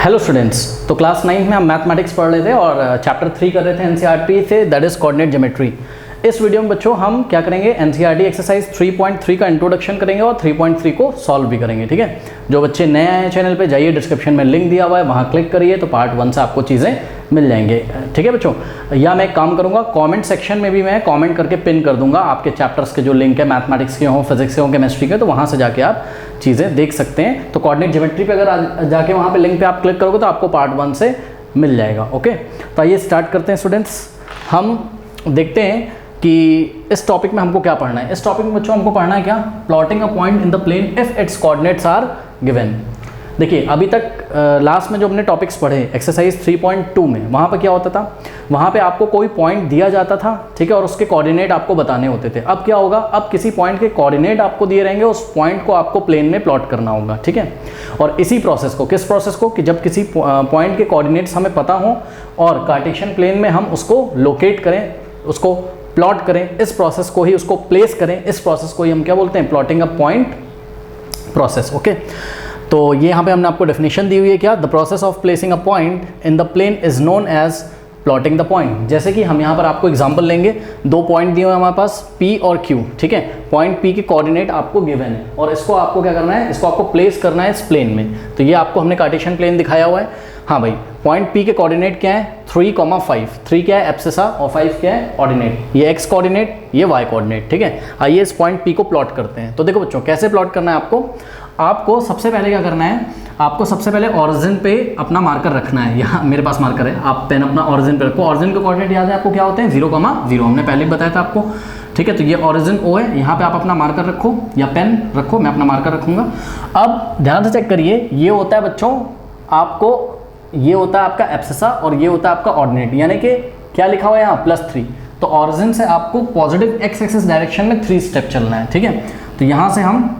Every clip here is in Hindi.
हेलो स्टूडेंट्स, तो क्लास 9 में हम मैथमेटिक्स पढ़ रहे थे और चैप्टर 3 कर रहे थे एनसीईआरटी से, दैट इज कोऑर्डिनेट ज्योमेट्री। इस वीडियो में बच्चों हम क्या करेंगे, एनसीईआरटी एक्सरसाइज 3.3 का इंट्रोडक्शन करेंगे और 3.3 को सॉल्व भी करेंगे। ठीक है, जो बच्चे नए आए हैं चैनल पे, जाइए डिस्क्रिप्शन में लिंक दिया हुआ है, वहाँ क्लिक करिए तो पार्ट 1 से आपको चीज़ें मिल जाएंगे। ठीक है बच्चों, या मैं एक काम करूँगा, कमेंट सेक्शन में भी मैं कमेंट करके पिन कर दूंगा आपके चैप्टर्स के जो लिंक है, मैथमेटिक्स के हों, फिजिक्स के हों, केमिस्ट्री के, तो वहाँ से जाके आप चीज़ें देख सकते हैं। तो कोऑर्डिनेट ज्योमेट्री पे अगर जाके वहाँ पे लिंक पे आप क्लिक करोगे तो आपको पार्ट 1 से मिल जाएगा। ओके, तो आइए स्टार्ट करते हैं स्टूडेंट्स। हम देखते हैं कि इस टॉपिक में हमको क्या पढ़ना है। इस टॉपिक में बच्चों हमको पढ़ना है क्या, plotting a point in the plane if its coordinates are given. देखिए अभी तक लास्ट में जो हमने टॉपिक्स पढ़े एक्सरसाइज 3.2 में, वहाँ पर क्या होता था, वहाँ पे आपको कोई पॉइंट दिया जाता था, ठीक है, और उसके कोऑर्डिनेट आपको बताने होते थे। अब क्या होगा, अब किसी पॉइंट के कोऑर्डिनेट आपको दिए रहेंगे, उस पॉइंट को आपको प्लेन में प्लॉट करना होगा। ठीक है, और इसी प्रोसेस को, किस प्रोसेस को, कि जब किसी पॉइंट के कोऑर्डिनेट्स हमें पता हो और कार्टेशियन प्लेन में हम उसको लोकेट करें, उसको प्लॉट करें, इस प्रोसेस को ही, उसको प्लेस करें, इस प्रोसेस को ही हम क्या बोलते हैं, plotting a point process. Okay, तो ये यहाँ पे हमने आपको डेफिनेशन दी हुई है क्या, the process of placing a point in the plane is known as plotting the point. जैसे कि हम यहाँ पर आपको एग्जांपल लेंगे, दो पॉइंट दिए हुए हैं हमारे पास P और Q। ठीक है, पॉइंट P के कोऑर्डिनेट आपको गिवन है और इसको आपको क्या करना है, इसको आपको प्लेस करना है इस प्लेन में। तो ये आपको हमने कार्टेशियन प्लेन दिखाया हुआ है। हाँ भाई, पॉइंट P के कोऑर्डिनेट क्या है, 3,5। 3 क्या है, एब्सिसा, और 5 क्या है, ऑर्डिनेट। ये x कोऑर्डिनेट, ये y कोऑर्डिनेट। ठीक है, आइए इस पॉइंट P को प्लॉट करते हैं। तो देखो बच्चों, कैसे प्लॉट करना है आपको सबसे पहले क्या करना है, आपको सबसे पहले ओरिजिन पे अपना मार्कर रखना है। यहाँ मेरे पास मार्कर है, आप पेन अपना ओरिजिन पे रखो। ओरिजिन के कोऑर्डिनेट याद है आपको क्या होते हैं, 0,0, हमने पहले भी बताया था आपको। ठीक है, तो ये ओरिजिन O है, यहाँ पे आप अपना मार्कर रखो या पेन रखो, मैं अपना मार्कर रखूँगा। अब ध्यान से चेक करिए, ये होता है बच्चों आपको, ये होता है आपका एब्सिसा और ये होता है आपका ऑर्डिनेट, यानी कि क्या लिखा हुआ है यहाँ, +3। तो ओरिजिन से आपको पॉजिटिव x एक्सिस डायरेक्शन में 3 स्टेप चलना है। ठीक है, तो यहाँ से हम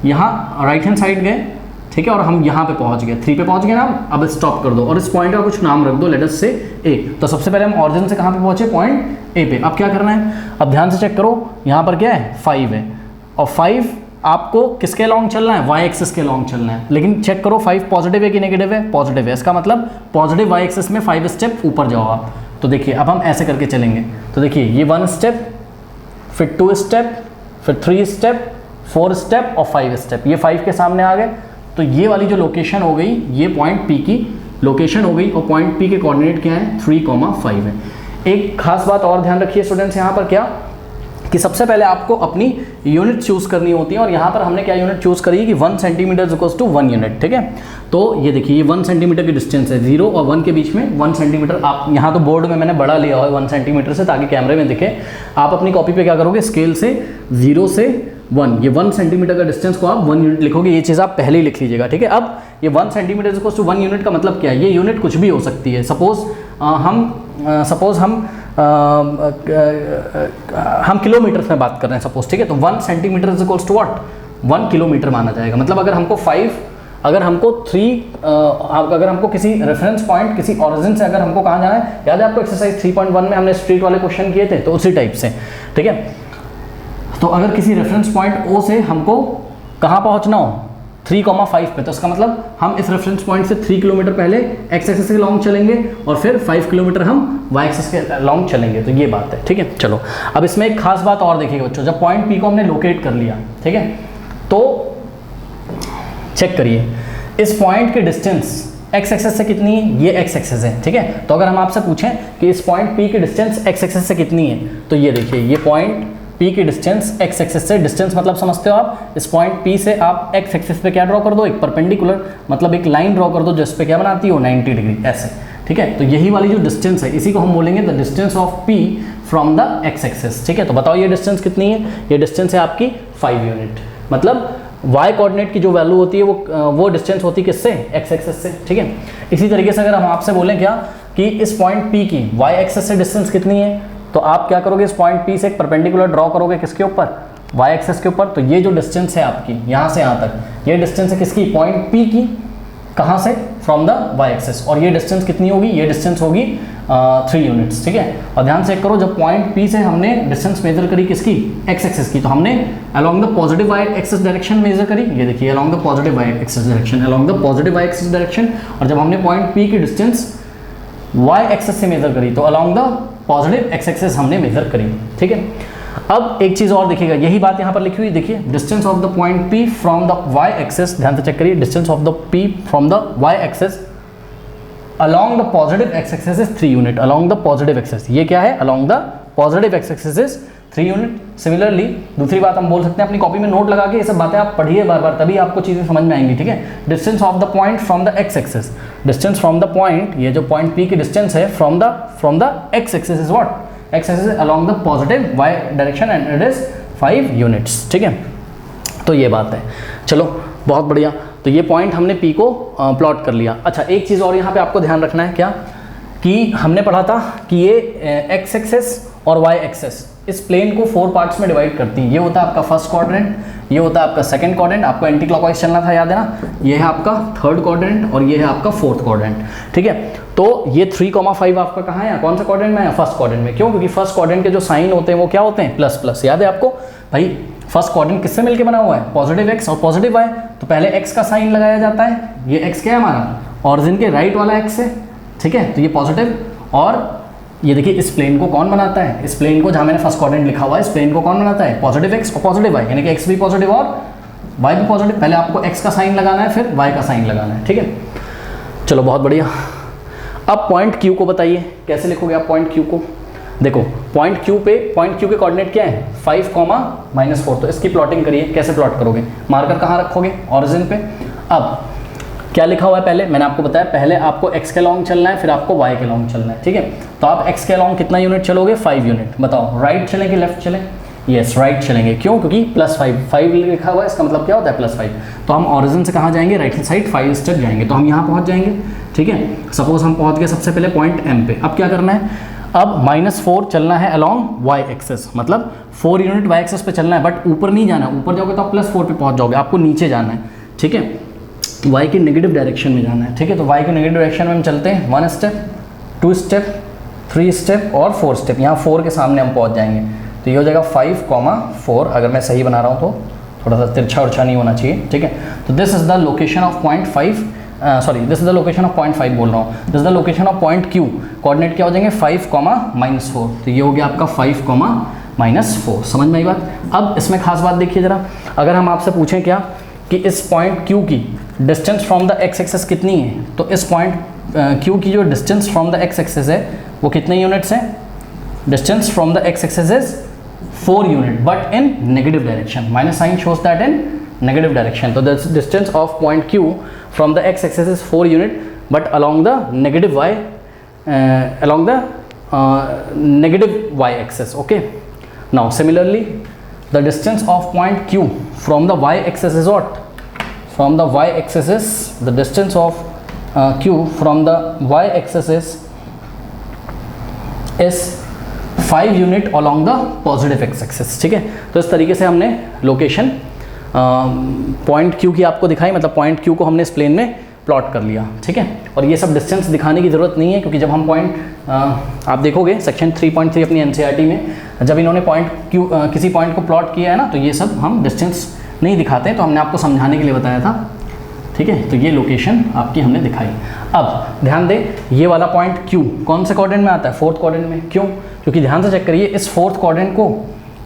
यहाँ राइट हैंड साइड गए, ठीक है, और हम यहाँ पे पहुँच गए, 3 पे पहुँच गए ना। अब स्टॉप कर दो और इस पॉइंट का कुछ नाम रख दो, लेट अस से A। तो सबसे पहले हम ऑरिजिन से कहाँ पे पहुँचे, पॉइंट A पे। अब क्या करना है, अब ध्यान से चेक करो, यहाँ पर क्या है, 5 है, और 5 आपको किसके लॉन्ग चलना है, y एक्सिस के लॉन्ग चलना है। लेकिन चेक करो 5 पॉजिटिव है कि नेगेटिव है, पॉजिटिव है। इसका मतलब पॉजिटिव y एक्सिस में 5 स्टेप ऊपर जाओ आप। तो देखिए अब हम ऐसे करके चलेंगे, तो देखिए ये 1 स्टेप, फिर 2 स्टेप, फिर 3 स्टेप, 4 स्टेप और 5 स्टेप। ये 5 के सामने आ गए, तो ये वाली जो लोकेशन हो गई, ये पॉइंट P की लोकेशन हो गई, और पॉइंट P के कोऑर्डिनेट क्या है, 3,5 है। एक खास बात और ध्यान रखिए स्टूडेंट्स, यहाँ पर क्या, कि सबसे पहले आपको अपनी यूनिट चूज़ करनी होती है, और यहाँ पर हमने क्या यूनिट चूज़ करी कि 1 सेंटीमीटर इक्वल्स टू 1 यूनिट। ठीक है, तो ये देखिए ये 1 सेंटीमीटर की डिस्टेंस है, 0 और 1 के बीच में 1 सेंटीमीटर। आप यहाँ तो बोर्ड में मैंने बड़ा लिया हुआ है 1 सेंटीमीटर से, ताकि कैमरे में दिखे। आप अपनी कॉपी पे क्या करोगे, स्केल से 0 से 1, ये 1 सेंटीमीटर का डिस्टेंस को आप 1 यूनिट लिखोगे। ये चीज़ आप पहले ही लिख लीजिएगा। ठीक है, अब ये 1 सेंटीमीटर इक्वल्स टू 1 यूनिट का मतलब क्या है, ये यूनिट कुछ भी हो सकती है। सपोज हम किलोमीटर में बात कर रहे हैं सपोज। ठीक है, तो 1 centimetre is equals to what, 1 kilometre माना जाएगा। मतलब अगर हमको 5, अगर हमको 3, अगर हमको किसी रेफरेंस पॉइंट, किसी ओरिजिन से अगर हमको कहाँ जाना है, याद है आपको एक्सरसाइज 3.1 में हमने स्ट्रीट वाले क्वेश्चन किए थे, तो उसी टाइप से। ठीक है, तो अगर किसी रेफरेंस पॉइंट O से हमको कहाँ पहुँचना हो, 3,5 पे, तो इसका मतलब हम इस रेफरेंस पॉइंट से 3 किलोमीटर पहले x एक्सिस के लॉन्ग चलेंगे और फिर 5 किलोमीटर हम y एक्सिस के लॉन्ग चलेंगे। तो ये बात है। ठीक है, चलो अब इसमें एक खास बात और देखिएगा बच्चों, जब पॉइंट P को हमने लोकेट कर लिया, ठीक है, तो चेक करिए इस पॉइंट की डिस्टेंस x एक्सिस से कितनी है, ये x एक्सिस है। ठीक है, तो अगर हम आपसे पूछें कि इस पॉइंट P की डिस्टेंस x एक्सिस से कितनी है, तो ये देखिए ये पॉइंट P की डिस्टेंस x एक्सिस से, डिस्टेंस मतलब समझते हो आप, इस पॉइंट P से आप x एक्सिस पे क्या ड्रॉ कर दो, एक परपेंडिकुलर, मतलब एक लाइन ड्रॉ कर दो जिस पे क्या बनाती हो, 90 डिग्री ऐसे। ठीक है, तो यही वाली जो डिस्टेंस है, इसी को हम बोलेंगे the distance of P from the x axis. ठीक है, तो बताओ ये डिस्टेंस कितनी है, ये डिस्टेंस है आपकी 5 यूनिट। मतलब y कोऑर्डिनेट की जो वैल्यू होती है वो डिस्टेंस होती है किससे, x एक्सिस से। ठीक है, इसी तरीके से अगर हम आपसे बोलें क्या कि इस पॉइंट P की y एक्सिस से डिस्टेंस कितनी है, तो आप क्या करोगे, इस पॉइंट P से एक परपेंडिकुलर ड्रॉ करोगे, किसके ऊपर, y एक्सिस के ऊपर। तो ये जो डिस्टेंस है आपकी यहाँ से यहाँ तक, ये डिस्टेंस है किसकी, पॉइंट P की, कहाँ से, फ्रॉम द वाई एक्सेस, और ये डिस्टेंस कितनी होगी, ये डिस्टेंस होगी 3 यूनिट्स, ठीक है। और ध्यान से करो, जब पॉइंट पी से हमने डिस्टेंस मेजर करी किसकी, एक्स एक्सेस की, तो हमने along the positive y axis direction measure करी, ये देखिए along the positive y axis direction, along the positive y axis direction. और जब हमने पॉइंट पी की डिस्टेंस वाई एक्सेस से मेजर करी तो along the positive x axis हमने मेजर करी, ठीक है। अब एक चीज और देखिएगा, यही बात यहाँ पर लिखी हुई देखिए, distance of the point p from the y axis, ध्यान से चेक करिए, distance of the p from the y axis along the positive x axis is 3 unit, along the positive axis, ये क्या है, along the positive x axis is 3 unit। Similarly दूसरी बात हम बोल सकते हैं, अपनी कॉपी में नोट लगा के ये सब बातें आप पढ़िए बार बार, तभी आपको चीज़ें समझ में आएंगी, ठीक है। Distance of the point from the x axis, distance from the point, ये जो पॉइंट p की डिस्टेंस है from the x axis is what, x axis is along the positive y direction and it is 5 units, ठीक है। तो ये बात है, चलो बहुत बढ़िया। तो ये पॉइंट हमने P को प्लॉट कर लिया। अच्छा, एक चीज़ और यहाँ पे आपको ध्यान रखना है, क्या कि हमने पढ़ा था कि ये x एक्सेस और y एक्सेस इस प्लेन को 4 पार्ट्स में डिवाइड करती हैं। ये होता है आपका फर्स्ट क्वाड्रेंट, ये होता है आपका सेकंड क्वाड्रेंट, आपको एंटी क्लॉकवाइज चलना था, याद है ना, ये है आपका थर्ड क्वाड्रेंट और ये है आपका फोर्थ क्वाड्रेंट, ठीक है। तो ये 3,5 आपका कहाँ है, कौन सा क्वाड्रेंट में है, फर्स्ट क्वाड्रेंट में। क्यों, क्योंकि फर्स्ट क्वाड्रेंट के जो साइन होते हैं वो क्या होते हैं, प्लस प्लस, याद है आपको भाई। फर्स्ट क्वाड्रेंट किससे मिलकर बना हुआ है, पॉजिटिव एक्स और पॉजिटिव वाई, तो पहले एक्स का साइन लगाया जाता है, ये एक्स क्या है हमारा, ऑरिजिन के राइट वाला एक्स है, ठीक है। तो ये पॉजिटिव, और ये देखिए इस प्लेन को कौन बनाता है, इस प्लेन को जहाँ मैंने फर्स्ट क्वाड्रेंट लिखा हुआ है, इस प्लेन को कौन बनाता है, पॉजिटिव एक्स और पॉजिटिव वाई, यानी कि एक्स भी पॉजिटिव और वाई भी पॉजिटिव। पहले आपको एक्स का साइन लगाना है, फिर वाई का साइन लगाना है, ठीक है। चलो बहुत बढ़िया। अब पॉइंट क्यू को बताइए, कैसे लिखोगे आप पॉइंट क्यू को। देखो पॉइंट क्यू के कोऑर्डिनेट क्या है, 5,-4, तो इसकी प्लॉटिंग करिए। कैसे प्लॉट करोगे, मार्कर कहाँ रखोगे, ऑरिजिन पे। अब क्या लिखा हुआ है, पहले मैंने आपको बताया, पहले आपको x के लॉन्ग चलना है, फिर आपको y के लॉन्ग चलना है, ठीक है। तो आप x के लॉन्ग कितना यूनिट चलोगे, 5 यूनिट। बताओ राइट चलें कि लेफ्ट चलें, यस राइट चलेंगे। क्यों, क्योंकि +5 लिखा हुआ है, इसका मतलब क्या होता है +5। तो हम ऑरिजिन से कहाँ जाएंगे, राइट हैंड साइड 5 स्टेप जाएंगे, तो हम यहाँ पहुँच जाएंगे, ठीक है। सपोज हम पहुँच गए सबसे पहले पॉइंट M पे। अब क्या करना है, अब -4 चलना है अलॉन्ग y एक्सेस, मतलब 4 यूनिट y एक्सेस पे चलना है, बट ऊपर नहीं जाना, ऊपर जाओगे तो आप +4 पे पहुँच जाओगे, आपको नीचे जाना है, ठीक है। y की नेगेटिव डायरेक्शन में जाना है, ठीक है। तो y की नेगेटिव डायरेक्शन में हम चलते हैं, 1 स्टेप, 2 स्टेप, 3 स्टेप और 4 स्टेप। यहाँ 4 के सामने हम पहुँच जाएंगे, तो ये हो जाएगा 5,4। अगर मैं सही बना रहा हूँ तो थोड़ा सा तिरछा उर्छा नहीं होना चाहिए, ठीक है। तो this is the location of point 5, this is the location of point 5 बोल रहा हूँ, this is the location of point Q। Coordinate क्या हो जाएंगे, 5,-4, तो ये हो गया आपका 5,-4। समझ में आई बात। अब इसमें खास बात देखिए जरा, अगर हम आपसे पूछें क्या कि इस पॉइंट Q की distance from the x axis कितनी है, तो इस पॉइंट Q की जो distance from the x axis है वो कितने यूनिट्स हैं, distance from the x axis is 4 unit, but in negative direction, minus sign shows that in negative direction. तो the distance of point Q from the x axis is 4 unit, but along the negative y, along the negative y axis, okay. Now similarly the distance of point Q from the y axis is what, from the y axis is, the distance of Q from the y axis is 5 unit along the positive x axis, ठीक है। तो इस तरीके से हमने लोकेशन पॉइंट Q की आपको दिखाई, मतलब पॉइंट Q को हमने इस प्लेन में प्लॉट कर लिया, ठीक है। और ये सब डिस्टेंस दिखाने की ज़रूरत नहीं है, क्योंकि जब हम पॉइंट आप देखोगे सेक्शन 3.3 अपनी NCERT में, जब इन्होंने पॉइंट Q किसी पॉइंट को प्लॉट किया है ना, तो ये सब हम डिस्टेंस नहीं दिखाते, तो हमने आपको समझाने के लिए बताया था, ठीक है। तो ये लोकेशन आपकी हमने दिखाई। अब ध्यान दें, ये वाला पॉइंट Q कौन से क्वाड्रेंट में आता है, फोर्थ क्वाड्रेंट में। क्यों, क्योंकि ध्यान से चेक करिए, इस फोर्थ क्वाड्रेंट को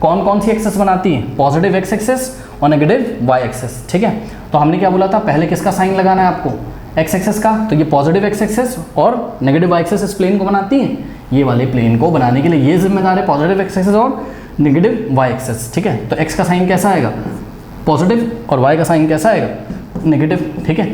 कौन कौन सी एक्सेस बनाती है, पॉजिटिव x एक्सेस और नेगेटिव y एक्सेस, ठीक है। तो हमने क्या बोला था, पहले किसका साइन लगाना है आपको, x एक्सेस का। तो ये पॉजिटिव x एक्सेस और नेगेटिव y एक्सेस इस प्लेन को बनाती है, ये वाले प्लेन को बनाने के लिए ये जिम्मेदार है, पॉजिटिव x एक्सेस और नेगेटिव y एक्सेस, ठीक है। तो x का साइन कैसा आएगा, पॉजिटिव, और y का साइन कैसा आएगा, नेगेटिव, ठीक है,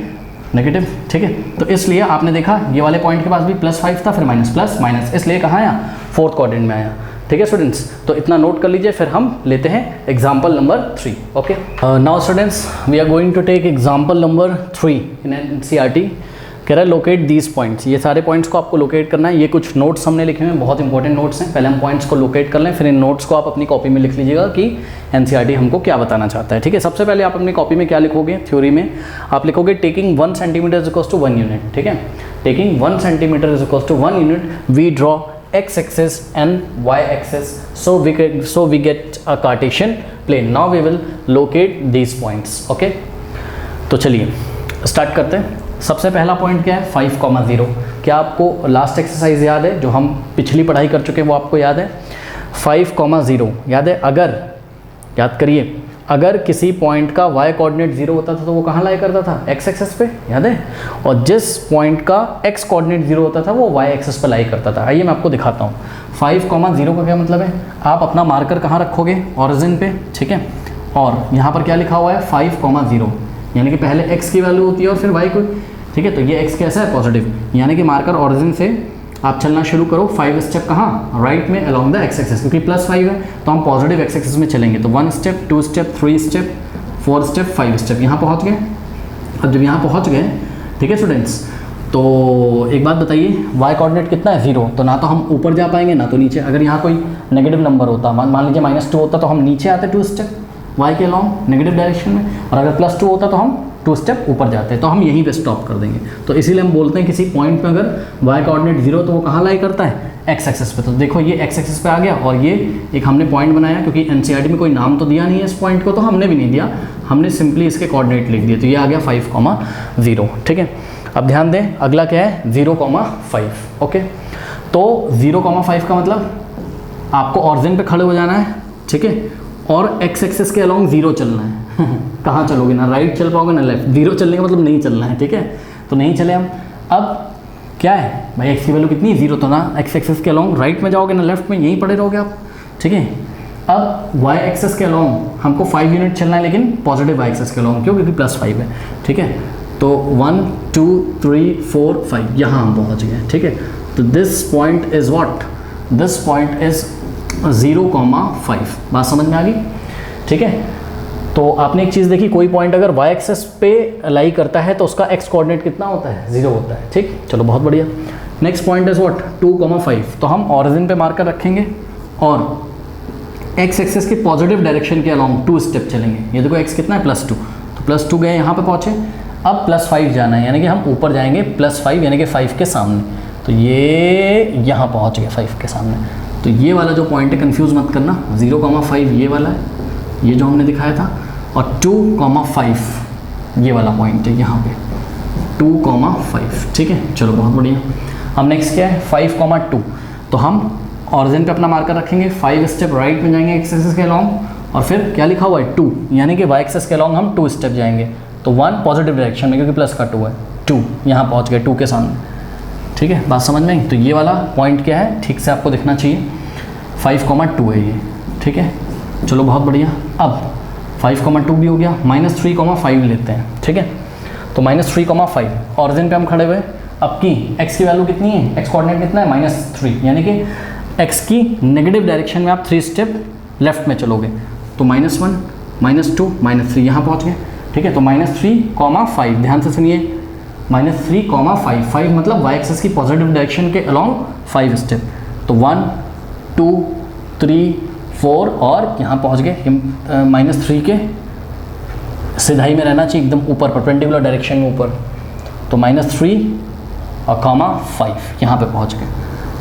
नेगेटिव, ठीक है। तो इसलिए आपने देखा ये वाले पॉइंट के पास भी +5 था, फिर माइनस प्लस माइनस, इसलिए कहाँ आया, फोर्थ क्वाड्रेंट में आया, ठीक है स्टूडेंट्स। तो इतना नोट कर लीजिए, फिर हम लेते हैं example number 3, okay. Now students we are going to take example number 3 in NCERT। कह रहा है लोकेट दीज पॉइंट्स, ये सारे पॉइंट्स को आपको लोकेट करना है। ये कुछ नोट्स हमने लिखे हुए हैं, बहुत इंपॉर्टेंट नोट्स हैं। पहले हम पॉइंट्स को लोकेट कर लें, फिर इन नोट्स को आप अपनी कॉपी में लिख लीजिएगा कि एनसीईआरटी हमको क्या बताना चाहता है। ठीक है, सबसे पहले आप अपनी कॉपी में क्या लिखोगे, थ्योरी में आप लिखोगे taking 1 centimetre is equal to 1 unit. ठीक है, taking 1 centimetre is equal to 1 unit, we draw x axis and y axis, so we get a Cartesian plane. Now we will locate these points. Okay, तो चलिए स्टार्ट करते हैं। सबसे पहला पॉइंट क्या है, 5,0। क्या आपको लास्ट एक्सरसाइज याद है जो हम पिछली पढ़ाई कर चुके हैं, वो आपको याद है? 5,0 याद है? अगर याद करिए, अगर किसी पॉइंट का y कोऑर्डिनेट 0 होता था तो वो कहाँ लाया करता था, x एक्सिस पे, याद है? और जिस पॉइंट का x कोऑर्डिनेट 0 होता था वो y एक्सिस पे लाई करता था। आइए मैं आपको दिखाता हूँ। 5,0 का क्या मतलब है, आप अपना मार्कर कहाँ रखोगे, ओरिजिन पे। ठीक है, और यहाँ पर क्या लिखा हुआ है, 5,0, यानी कि पहले x की वैल्यू होती है और फिर y को। ठीक है, तो ये x कैसा है, पॉजिटिव, यानी कि मार्कर ओरिजिन से आप चलना शुरू करो 5 स्टेप कहाँ, राइट में अलोंग द x एक्सिस, क्योंकि +5 है तो हम पॉजिटिव x एक्सिस में चलेंगे। तो 1 step, 2 step, 3 step, 4 step, 5 step, यहाँ पहुँच गए। अब जब यहाँ पहुँच गए, ठीक है स्टूडेंट्स, तो एक बात बताइए, y कोऑर्डिनेट कितना है, 0, तो ना तो हम ऊपर जा पाएंगे ना तो नीचे। अगर यहाँ कोई नेगेटिव नंबर होता, मान लीजिए -2 होता, तो हम नीचे आते 2 स्टेप y के अलोंग नेगेटिव डायरेक्शन में, और अगर +2 होता तो हम 2 स्टेप ऊपर जाते हैं। तो हम यहीं पे स्टॉप कर देंगे। तो इसीलिए हम बोलते हैं किसी पॉइंट पे अगर y कोऑर्डिनेट 0 तो वो कहाँ लाई करता है, x एक्सिस पे। तो देखो ये x एक्सिस पे आ गया, और ये एक हमने पॉइंट बनाया, क्योंकि एनसीईआरटी में कोई नाम तो दिया नहीं है इस पॉइंट को, तो हमने भी नहीं दिया, हमने सिंपली इसके कोऑर्डिनेट लिख दिए। तो ये आ गया 5,0। ठीक है, अब ध्यान दें, अगला क्या है, 0,5। ओके, तो 0,5 का मतलब आपको ऑरिजिन पे खड़े हो जाना है। ठीक है, और x एक्सिस के अलोंग 0 चलना है। कहाँ चलोगे, ना राइट चल पाओगे ना लेफ्ट, 0 चलने का मतलब नहीं चलना है। ठीक है, तो नहीं चले हम। अब क्या है भाई, x की वैल्यू कितनी, 0, तो ना x एक्सिस के अलोंग राइट में जाओगे ना लेफ्ट में, यहीं पड़े रहोगे आप। ठीक है, अब y एक्सिस के अलोंग हमको 5 यूनिट चलना है, लेकिन पॉजिटिव y एक्सिस के अलोंग, क्यों, क्योंकि +5 है। ठीक है, तो 1 2 3 4 5 यहाँ हम पहुँच गए। ठीक है, तो this point is what, this point is 0,5। बात समझ में आ गई? ठीक है, तो आपने एक चीज़ देखी, कोई पॉइंट अगर y एक्सिस पे लाई करता है तो उसका x कोऑर्डिनेट कितना होता है, 0 होता है। ठीक, चलो बहुत बढ़िया। Next point is what, 2,5। तो हम ऑरिजिन पे मार्कर रखेंगे और x एक्सिस के पॉजिटिव डायरेक्शन के अलोंग 2 स्टेप चलेंगे। ये देखो x कितना है, +2, तो +2 गए, यहाँ पे पहुँचे। अब +5 जाना है, यानी कि हम ऊपर जाएंगे +5, यानी कि 5 के सामने। तो ये यहाँ पहुँच गया 5 के सामने। तो ये वाला जो पॉइंट है, कंफ्यूज मत करना, 0,5 ये वाला है, ये जो हमने दिखाया था, और 2,5 ये वाला पॉइंट है यहाँ पे, 2,5। ठीक है, चलो बहुत बढ़िया। अब नेक्स्ट क्या है, 5,2। तो हम ऑरिजिन पे अपना मार्कर रखेंगे, 5 स्टेप राइट में जाएंगे x एक्सिस के अलोंग, और फिर क्या लिखा हुआ है, 2, यानी कि y एक्सिस के अलोंग हम 2 स्टेप जाएंगे। तो 1 पॉजिटिव डायरेक्शन में, क्योंकि प्लस का 2 है, 2 यहाँ पहुँच गए 2 के सामने। ठीक है, बात समझ में आई? तो ये वाला पॉइंट क्या है, ठीक से आपको दिखना चाहिए, 5,2 है ये। ठीक है, चलो बहुत बढ़िया। अब 5,2 भी हो गया, -3,5 लेते हैं। ठीक है, तो -3,5 ऑरिजिन पे हम खड़े हुए। अब की x की वैल्यू कितनी है, x कोऑर्डिनेट कितना है, -3, यानी कि x की नेगेटिव डायरेक्शन में आप 3 स्टेप लेफ्ट में चलोगे। तो -1 -2 -3 यहाँ पहुँच गए। ठीक है, तो -3,5, ध्यान से सुनिए, -3,5, 5 मतलब y एक्सिस की पॉजिटिव डायरेक्शन के अलोंग 5 स्टेप। तो 1 2 3 4 और यहाँ पहुँच गए -3 के सीधाई में रहना चाहिए, एकदम ऊपर परपेंडिकुलर डायरेक्शन में ऊपर। तो -3 और -5 यहाँ पे पहुँच गए।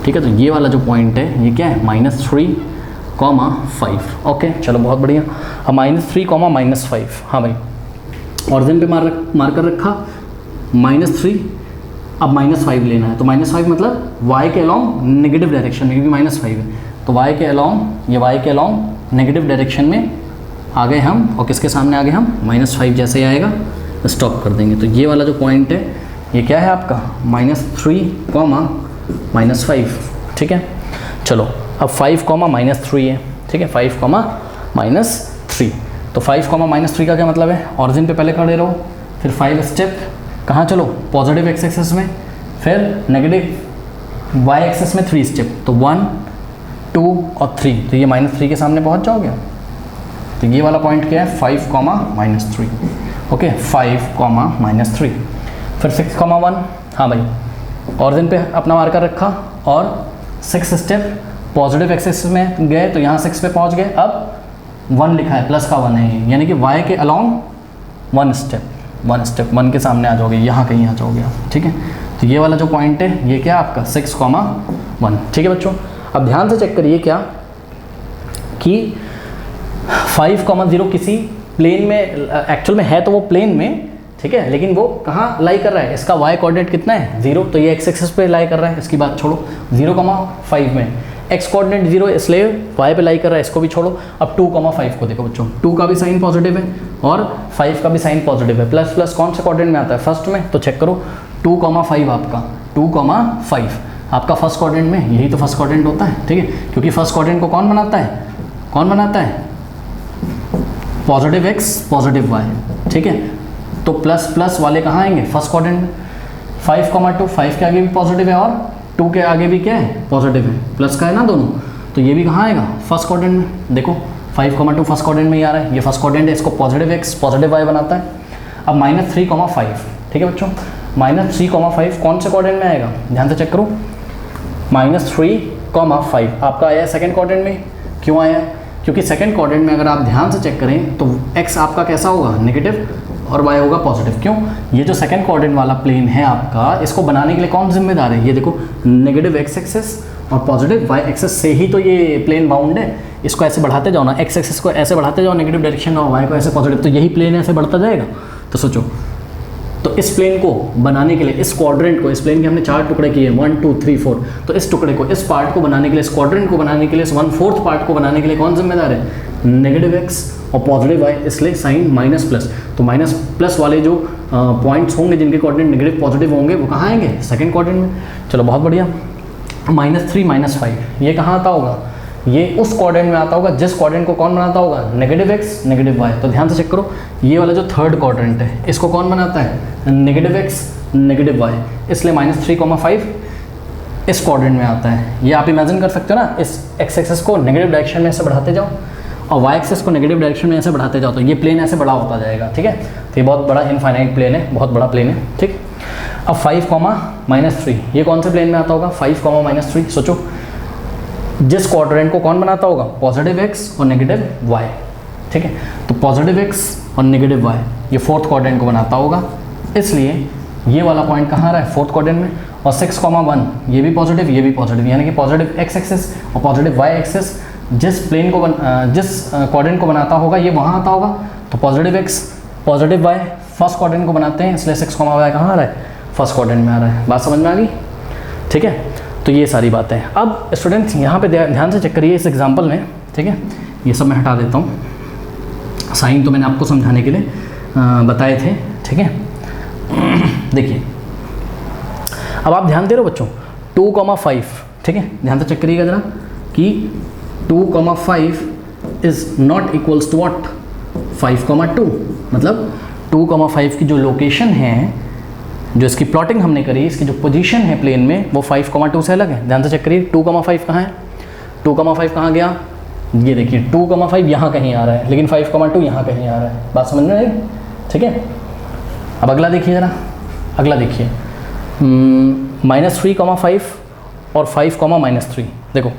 ठीक है, तो ये वाला जो पॉइंट है ये क्या है, -3,5। ओके, चलो बहुत बढ़िया। अब -3,-5, हाँ भाई, ऑरिजिन पे मार्कर रखा, -3, अब -5 लेना है। तो -5 मतलब y के अलोंग नेगेटिव डायरेक्शन में, क्योंकि -5 है, तो y के अलोंग, ये y के अलोंग नेगेटिव डायरेक्शन में आ गए हम, और किसके सामने आ गए हम, -5 जैसे ही आएगा स्टॉप कर देंगे। तो ये वाला जो पॉइंट है ये क्या है आपका, -3,-5। ठीक है, चलो अब 5,-3 है। ठीक है, 5,-3। तो 5,-3 का क्या मतलब है, ऑरिजिन पे पहले खड़े रहो, फिर 5 स्टेप कहाँ चलो, पॉजिटिव x एक्सिस में, फिर नेगेटिव y एक्सिस में 3 स्टेप। तो 1 2 और 3, तो ये -3 के सामने पहुँच जाओगे। तो ये वाला पॉइंट क्या है, 5,-3। ओके, 5,-3। फिर 6,1 हाँ भाई, ऑरिजिन पे अपना मार्कर रखा और 6 स्टेप पॉजिटिव एक्सिस में गए तो यहाँ 6 पे पहुँच गए। अब 1 लिखा है, प्लस का 1 है ये, यानी कि y के अलोंग 1 स्टेप 1 के सामने आ जाओगे, यहाँ कहीं आ जाओगे आप, ठीक है। तो ये वाला जो पॉइंट है ये क्या आपका 6,1, ठीक है बच्चों। अब ध्यान से चेक करिए क्या कि 5,0 किसी प्लेन में, एक्चुअल में है तो वो प्लेन में, ठीक है, लेकिन वो कहाँ लाई कर रहा है, इसका y कोऑर्डिनेट कितना है 0, तो ये x एक्सिस पे लाई कर रहा है, इसकी बात छोड़ो। 0,5 में x कोऑर्डिनेट 0 इसलिए y पे लाई कर रहा है, इसको भी छोड़ो। अब 2,5 को देखो बच्चों, 2 का भी साइन पॉजिटिव है और 5 का भी साइन पॉजिटिव है। प्लस प्लस कौन से कोऑर्डिनेट में आता है, फर्स्ट में, तो चेक करो 2,5 आपका 2,5 आपका फर्स्ट कोऑर्डिनेट में, यही तो फर्स्ट कोऑर्डिनेट होता है, ठीक है, क्योंकि फर्स्ट कोऑर्डिनेट को कौन बनाता है पॉजिटिव x पॉजिटिव y, ठीक है। तो प्लस प्लस वाले कहाँ आएंगे फर्स्ट क्वाड्रेंट में, 5,2 5 के आगे भी पॉजिटिव है और 2 के आगे भी क्या है पॉजिटिव है, प्लस का है ना दोनों, तो ये भी कहाँ आएगा फर्स्ट क्वाड्रेंट में। देखो 5,2 फर्स्ट क्वाड्रेंट में ही आ रहा है, ये फर्स्ट क्वाड्रेंट है, इसको पॉजिटिव x पॉजिटिव y बनाता है। अब -3,5, ठीक है बच्चों, -3,5 कौन से क्वाड्रेंट में आएगा, ध्यान से चेक करो। -3,5 आपका आया सेकंड क्वाड्रेंट में, क्यों आया, क्योंकि सेकंड क्वाड्रेंट में अगर आप ध्यान से चेक करें तो x आपका कैसा होगा नेगेटिव और y होगा पॉजिटिव। क्यों, ये जो सेकंड क्वाड्रेंट वाला प्लेन है आपका, इसको बनाने के लिए कौन जिम्मेदार है, ये देखो नेगेटिव x एक्सिस और पॉजिटिव y एक्सिस से ही तो ये प्लेन बाउंड है। इसको ऐसे बढ़ाते जाओ ना, x एक्सिस को ऐसे बढ़ाते जाओ नेगेटिव डायरेक्शन और y को ऐसे पॉजिटिव, तो यही प्लेन ऐसे बढ़ता जाएगा। तो सोचो, तो इस प्लेन को बनाने के लिए, इस क्वाड्रेंट को, इस प्लेन के हमने 4 टुकड़े किए 1 2 3 4, तो इस टुकड़े को, इस पार्ट को बनाने के लिए, इस क्वाड्रेंट को बनाने के लिए, इस 1/4 पार्ट को बनाने के लिए कौन जिम्मेदार है, नेगेटिव x और पॉजिटिव y, इसलिए साइन माइनस प्लस। तो माइनस प्लस वाले जो पॉइंट्स होंगे जिनके कोऑर्डिनेट नेगेटिव पॉजिटिव होंगे वो कहाँ आएंगे, सेकंड क्वाड्रेंट में। चलो बहुत बढ़िया। -3 -5 ये कहाँ आता होगा, ये उस क्वाड्रेंट में आता होगा जिस क्वाड्रेंट को कौन बनाता होगा, नेगेटिव x नेगेटिव y। तो ध्यान से चेक करो, ये वाला जो थर्ड क्वाड्रेंट है इसको कौन बनाता है, नेगेटिव x नेगेटिव y, इसलिए -3,5 इस क्वाड्रेंट में आता है। ये आप इमेजिन कर सकते हो ना, इस x एक्सिस को नेगेटिव डायरेक्शन में ऐसे बढ़ाते जाओ और y एक्सिस को नेगेटिव डायरेक्शन में ऐसे बढ़ाते जाओ, तो ये प्लेन ऐसे बड़ा होता जाएगा, ठीक है। तो ये बहुत बड़ा इनफाइनाइट प्लेन है, बहुत बड़ा प्लेन है, ठीक। अब 5,-3 ये कौन से प्लेन में आता होगा, 5,-3, सोचो जिस क्वाड्रेंट को कौन बनाता होगा, पॉजिटिव x और नेगेटिव y, ठीक है। तो पॉजिटिव x और नेगेटिव y ये फोर्थ क्वाड्रेंट को बनाता होगा, इसलिए ये वाला पॉइंट कहाँ आ रहा है, फोर्थ क्वाड्रेंट में। और 6,1 ये भी पॉजिटिव, ये भी पॉजिटिव, यानी कि पॉजिटिव x एक्सिस और पॉजिटिव y एक्सिस जिस प्लेन को जिस क्वाड्रेंट को बनाता होगा ये वहाँ आता होगा। तो positive x positive y first quadrant को बनाते हैं, इसलिए 6,y कहाँ आ रहा है, फर्स्ट क्वाड्रेंट में आ रहा है। बात समझ में आ गई, ठीक है। तो ये सारी बातें हैं। अब स्टूडेंट्स यहाँ पे ध्यान से चेक करिए इस एग्जांपल में, ठीक है। ये सब मैं हटा देता हूँ, साइन तो मैंने आपको समझाने के लिए बताए थे, ठीक है। देखिए अब आप ध्यान दे रहे हो बच्चों, 2,5, ठीक है, ध्यान से चेक करिएगा जरा कि 2,5 is not equals to what, 5,2, मतलब 2,5 की जो लोकेशन है, जो इसकी प्लॉटिंग हमने करी, इसकी जो पोजीशन है प्लेन में, वो 5,2 से अलग है। ध्यान से चेक करिए 2,5 कहाँ है, 2,5 कहाँ गया, ये देखिए 2,5 यहाँ कहीं आ रहा है, लेकिन 5,2 यहाँ कहीं आ रहा है। बात समझ में आई, ठीक है। अब अगला देखिए जरा, अगला देखिए -3,5 और 5,-3। देखो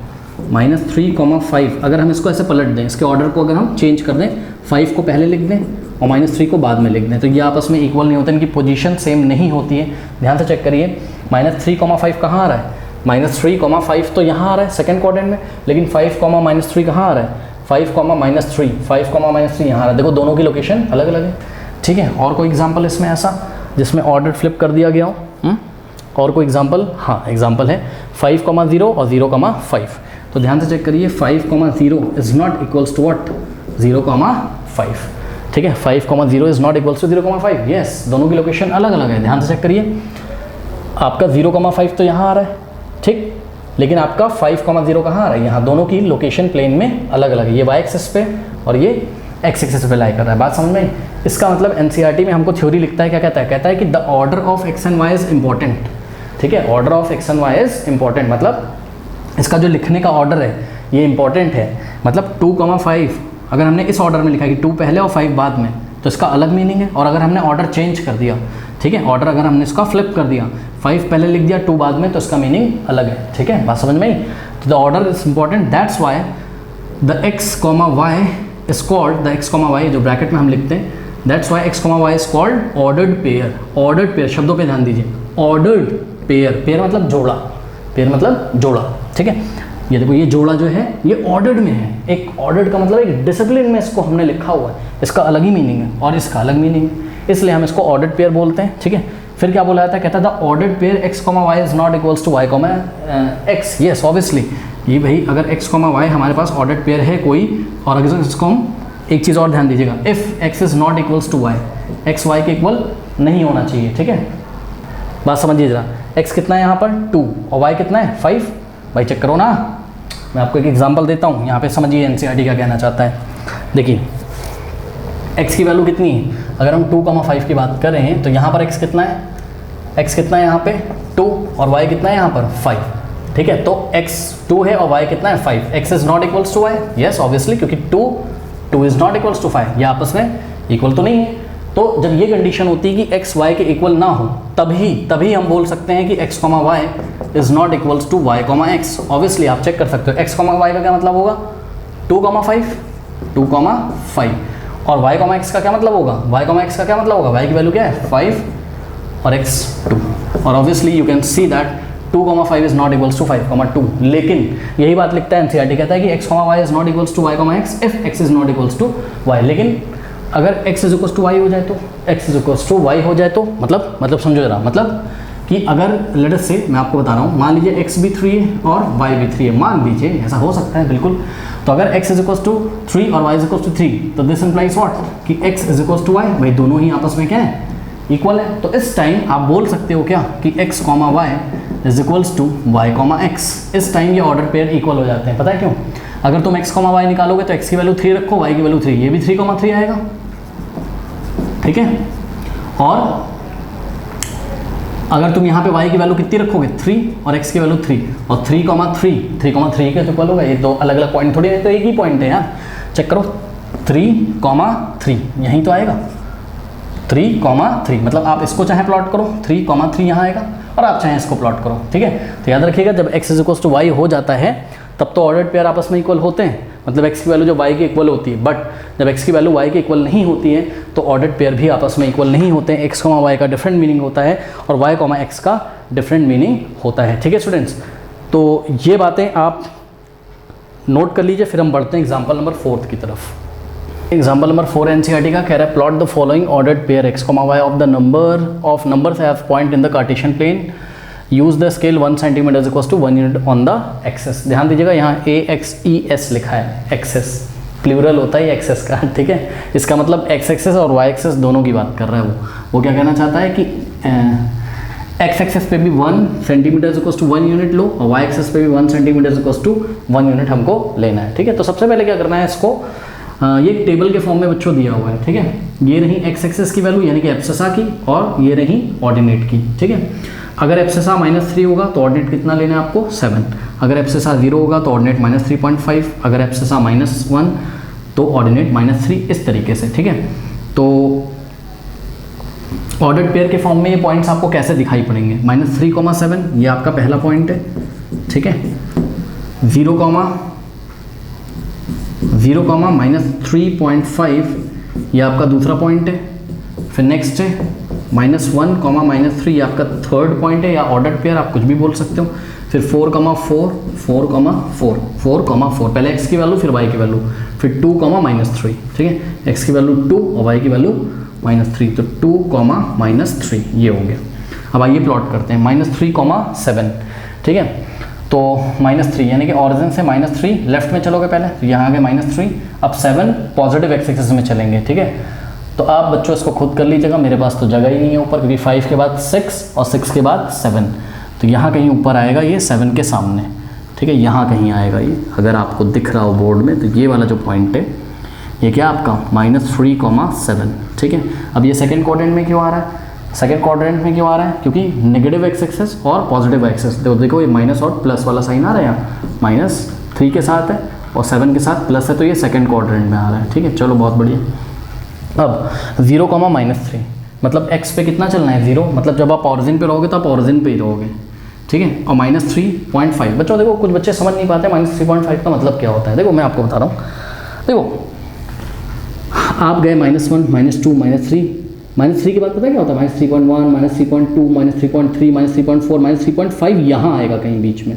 -3,5 अगर हम इसको ऐसे पलट दें, इसके ऑर्डर को अगर हम चेंज कर दें, 5 को पहले लिख दें और -3 को बाद में लिख दें, तो ये आपस में इक्वल नहीं होते, इनकी पोजीशन सेम नहीं होती है। ध्यान से चेक करिए, -3,5 कहाँ आ रहा है, -3,5 तो यहाँ आ रहा है सेकंड क्वाड्रेंट में, लेकिन 5,-3 कहाँ आ रहा है, 5,-3 यहाँ आ रहा है। देखो दोनों की लोकेशन अलग अलग है, ठीक है। और कोई एग्जाम्पल इसमें ऐसा जिसमें ऑर्डर फ्लिप कर दिया गया हो, और कोई एग्जाम्पल, हाँ एग्जाम्पल है 5,0 और 0,5। तो ध्यान से चेक करिए 5,0 is not equals to what, 0,5, ठीक है। 5,0 is not equals to 0,5, yes, दोनों की लोकेशन अलग अलग है। ध्यान से चेक करिए, आपका 0,5 तो यहाँ आ रहा है, ठीक, लेकिन आपका 5,0 कहाँ आ रहा है, यहाँ। दोनों की लोकेशन प्लेन में अलग अलग है, ये y एक्सिस पे और ये x एक्सिस पे लाई कर रहा है। बात समझ में। इसका मतलब NCERT में हमको थ्योरी लिखता है, क्या कहता है, कहता है कि the order of x and y is important, ठीक है। Order of x and y is important, मतलब इसका जो लिखने का ऑर्डर है ये इंपॉर्टेंट है। मतलब 2,5 अगर हमने इस ऑर्डर में लिखा कि 2 पहले और 5 बाद में, तो इसका अलग मीनिंग है। और अगर हमने ऑर्डर चेंज कर दिया ठीक है। ऑर्डर अगर हमने इसका फ्लिप कर दिया, 5 पहले लिख दिया 2 बाद में, तो इसका मीनिंग अलग है, ठीक है, बात समझ में आई। तो the order is important, that's why the x comma y is called, the x comma y जो ब्रैकेट में हम लिखते हैं, that's why x comma y is called ordered pair. Ordered pair, शब्दों पे ध्यान दीजिए, ऑर्डर्ड पेयर, पेयर मतलब जोड़ा, पेयर मतलब जोड़ा, ठीक है। ये देखो ये जोड़ा जो है ये ऑर्डर्ड में है, एक ऑर्डर्ड का मतलब एक डिसिप्लिन में इसको हमने लिखा हुआ है, इसका अलग ही मीनिंग है और इसका अलग मीनिंग है, इसलिए हम इसको ऑर्डर्ड पेयर बोलते हैं, ठीक है। फिर क्या बोला जाता है, कहता था ordered pair x comma y is not equals to y comma x. Yes obviously, ये भाई अगर एक्स कॉमा वाई हमारे पास ऑर्डर्ड पेयर है कोई, और अगर इसको हम एक चीज़ और ध्यान दीजिएगा, if x is not equals to y, x y के इक्वल नहीं होना चाहिए, ठीक है। बात समझिए जरा, एक्स कितना है यहाँ पर 2 और वाई कितना है 5, भाई चेक करो ना, मैं आपको एक एग्जांपल देता हूँ, यहाँ पे समझिए एनसीईआरटी क्या कहना चाहता है। देखिए x की वैल्यू कितनी है, अगर हम 2,5 की बात कर रहे हैं तो यहाँ पर x कितना है, x कितना है यहाँ पे 2 और y कितना है यहाँ पर 5, ठीक है। तो x 2 है और y कितना है 5, x is not equals to y, yes obviously, क्योंकि 2 इज नॉट इक्वल्स टू 5, ये आपस में इक्वल तो नहीं है। तो जब ये कंडीशन होती है कि x y के इक्वल ना हो, तभी हम बोल सकते हैं कि x comma y is not equals to y comma x. Obviously आप चेक कर सकते हो x कॉमा वाई का क्या मतलब होगा 2,5 और y कॉमा एक्स का क्या मतलब होगा, y कॉमा एक्स का क्या मतलब होगा, y की वैल्यू क्या है 5 और x 2, और obviously you can see that 2,5 is not equals to 5,2। लेकिन यही बात लिखता है एनसीईआरटी, कहता है कि x comma y is not equals to y comma x if x is not equals to y। लेकिन अगर x is equals to y हो जाए तो, x is equals to y हो जाए तो मतलब समझो जरा, मतलब कि अगर लेट अस से मैं आपको बता रहा हूँ, मान लीजिए x भी 3 है और y भी 3 है, मान लीजिए ऐसा हो सकता है बिल्कुल। तो अगर x इज इक्वल्स टू 3 और y इज इक्वल्स टू 3, तो दिस इंप्लाइज व्हाट कि x is equals to y, भाई दोनों ही आपस में क्या है इक्वल है। तो इस टाइम आप बोल सकते हो क्या कि x comma y is equals to y comma x. इस टाइम ये ऑर्डर पेयर इक्वल हो जाते हैं, पता है क्यों? अगर तुम x कॉमा वाई निकालोगे तो x की वैल्यू 3 रखो, y की वैल्यू 3, ये भी 3,3 आएगा, ठीक है। और अगर तुम यहाँ पे y की वैल्यू कितनी रखोगे 3 और x की वैल्यू 3 और 3,3 के इक्वल होगा। ये दो अलग अलग पॉइंट थोड़ी है, तो एक ही पॉइंट है यार, चेक करो 3,3 यहीं तो आएगा 3,3, मतलब आप इसको चाहे प्लॉट करो 3,3 यहाँ आएगा और आप चाहे इसको प्लॉट करो, ठीक है। तो याद रखिएगा जब x is equals to y हो जाता है तब तो ऑर्डर्ड पेयर आपस में इक्वल होते हैं, मतलब x की वैल्यू जो y की इक्वल होती है। बट जब x की वैल्यू y की इक्वल नहीं होती है तो ऑर्डर्ड पेयर भी आपस में इक्वल नहीं होते हैं। x, y का डिफरेंट मीनिंग होता है और y, x का डिफरेंट मीनिंग होता है, ठीक है स्टूडेंट्स। तो ये बातें आप नोट कर लीजिए। फिर हम बढ़ते हैं एग्जाम्पल नंबर 4 की तरफ। एग्जाम्पल नंबर 4 एनसीईआरटी का कह रहा है plot the following ordered pair x, y of the numbers have point in the Cartesian plane, use the scale 1 centimetre is equals to 1 unit on the axis. ध्यान दीजिएगा यहाँ AXES लिखा है, एक्सेस प्लूरल होता है एक्सेस का, ठीक है। इसका मतलब x एक्सेस और y एक्सेस दोनों की बात कर रहा है वो क्या कहना चाहता है कि x एक्सेस पे भी 1 centimetre is equals to 1 unit लो और y एक्सेस पे भी 1 centimetre is equals to 1 unit हमको लेना है, ठीक है। तो सबसे पहले क्या करना है, इसको ये टेबल के फॉर्म में बच्चों दिया हुआ है, ठीक है। ये रही x एक्सेस की वैल्यू यानी कि एब्सिसा की और ये रही ऑर्डिनेट की, ठीक है। अगर एब्सिसा -3 होगा तो ऑर्डिनेट कितना लेना है आपको 7, अगर एब्सिसा 0 होगा तो ऑर्डिनेट -3.5, अगर एब्सिसा -1 तो ऑर्डिनेट -3, इस तरीके से, ठीक है। तो ऑर्डर्ड पेयर के फॉर्म में ये पॉइंट्स आपको कैसे दिखाई पड़ेंगे, -3,7 ये आपका पहला पॉइंट है, ठीक है। 0, -3.5 ये आपका दूसरा पॉइंट है। फिर नेक्स्ट है -1, -3 ये आपका थर्ड पॉइंट है, या ऑर्डर्ड पेयर आप कुछ भी बोल सकते हो। फिर 4,4, पहले x की वैल्यू फिर y की वैल्यू, फिर 2, -3, ठीक है। x की वैल्यू 2 और y की वैल्यू -3, तो 2, -3 ये हो गया। अब आइए प्लॉट करते हैं -3,7, ठीक है। तो -3 यानी कि ऑरिजिन से -3 लेफ्ट में चलोगे पहले, तो यहाँ आ गए -3, अब 7 पॉजिटिव x एक्सिस में चलेंगे, ठीक है। तो आप बच्चों इसको खुद कर लीजिएगा, मेरे पास तो जगह ही नहीं है ऊपर, क्योंकि 5 के बाद 6 और 6 के बाद 7, तो यहाँ कहीं ऊपर आएगा ये 7 के सामने, ठीक है। यहाँ कहीं आएगा ये, अगर आपको दिख रहा हो बोर्ड में, तो ये वाला जो पॉइंट है ये क्या आपका -3,7, ठीक है। अब ये सेकेंड क्वाड्रेंट में क्यों आ रहा है, सेकेंड क्वाड्रेंट में क्यों आ रहा है, क्योंकि नेगेटिव x एक्सेस और पॉजिटिव एक्सेस, देखो ये माइनस और प्लस वाला साइन आ रहा है यहाँ, -3 के साथ है और 7 के साथ प्लस है, तो ये सेकेंड क्वाड्रेंट में आ रहा है, ठीक है। चलो बहुत बढ़िया। अब 0, -3 मतलब x पे कितना चलना है 0, मतलब जब आप ऑरिजिन पे रहोगे तो आप ऑरिजिन पे ही रहोगे, ठीक है। और -3.5 बच्चों देखो कुछ बच्चे समझ नहीं पाते -3.5 का मतलब क्या होता है। देखो मैं आपको बता रहा हूँ, देखो आप गए -1 -2 -3, -3 के बाद पता है क्या होता है, -3.1 -3.2 -3.3 -3.4 -3.5 यहाँ आएगा कहीं बीच में,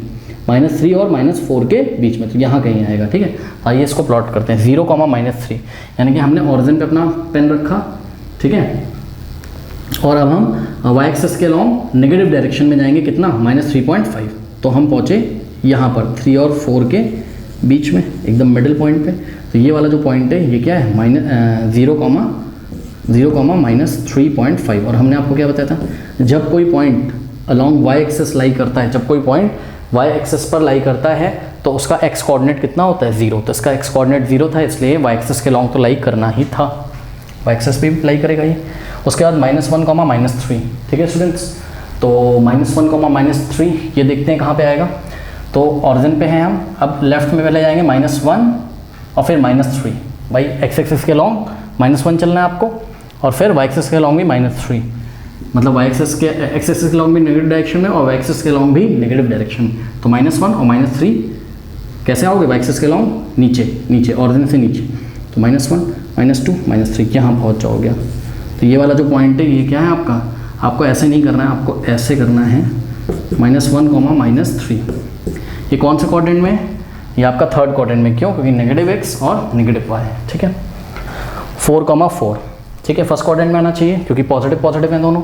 -3 और -4 के बीच में, तो यहाँ कहीं आएगा, ठीक है। आइए इसको प्लॉट करते हैं 0, -3, यानी कि हमने ऑरिजिन पे अपना पेन रखा, ठीक है, और अब हम वाई एक्सेस के अलॉन्ग नेगेटिव डायरेक्शन में जाएंगे, कितना -3.5, तो हम पहुँचे यहाँ पर 3 और 4 के बीच में, एकदम मिडिल पॉइंट पे। तो ये वाला जो पॉइंट है ये क्या है, -0, -3.5। और हमने आपको क्या बताया था, जब कोई पॉइंट अलॉन्ग वाई एक्सेस लाई करता है, जब कोई पॉइंट वाई एक्सेस पर लाई करता है तो उसका एक्स कोऑर्डिनेट कितना होता है 0, तो इसका एक्स कोऑर्डिनेट 0 था, इसलिए वाई एक्सेस के अलॉन्ग तो लाई करना ही था, वाई एक्सेस पे भी लाई करेगा ये। उसके बाद -1, -3, ठीक है स्टूडेंट्स। तो -1, -3 ये देखते हैं कहाँ पे आएगा, तो ऑरिजिन पे हैं हम, अब लेफ्ट में पहले जाएंगे -1 और फिर -3, भाई एक्स एक्सेस के अलॉन्ग -1 चलना है आपको, और फिर वाई एक्सेस के अलॉन्ग भी -3, मतलब वाई एक्सेस के एक्स एक्सेस के अलॉन्ग भी नेगेटिव डायरेक्शन में और वाई एक्सेस के अलॉन्ग भी नेगेटिव डायरेक्शन में। तो -1 और -3 कैसे आओगे, वाई एक्सेस के अलॉन्ग नीचे ऑरिजिन से नीचे, तो -1 -2 -3 यहाँ पहुँच जाओगे। तो ये वाला जो पॉइंट है ये क्या है आपका, आपको ऐसे नहीं करना है, आपको ऐसे करना है, -1, -3। ये कौन से क्वाड्रेंट में है, ये आपका थर्ड क्वाड्रेंट में, क्यों, क्योंकि नेगेटिव x और नेगेटिव y, ठीक है। 4, ठीक है, फर्स्ट क्वाड्रेंट में आना चाहिए क्योंकि पॉजिटिव हैं दोनों।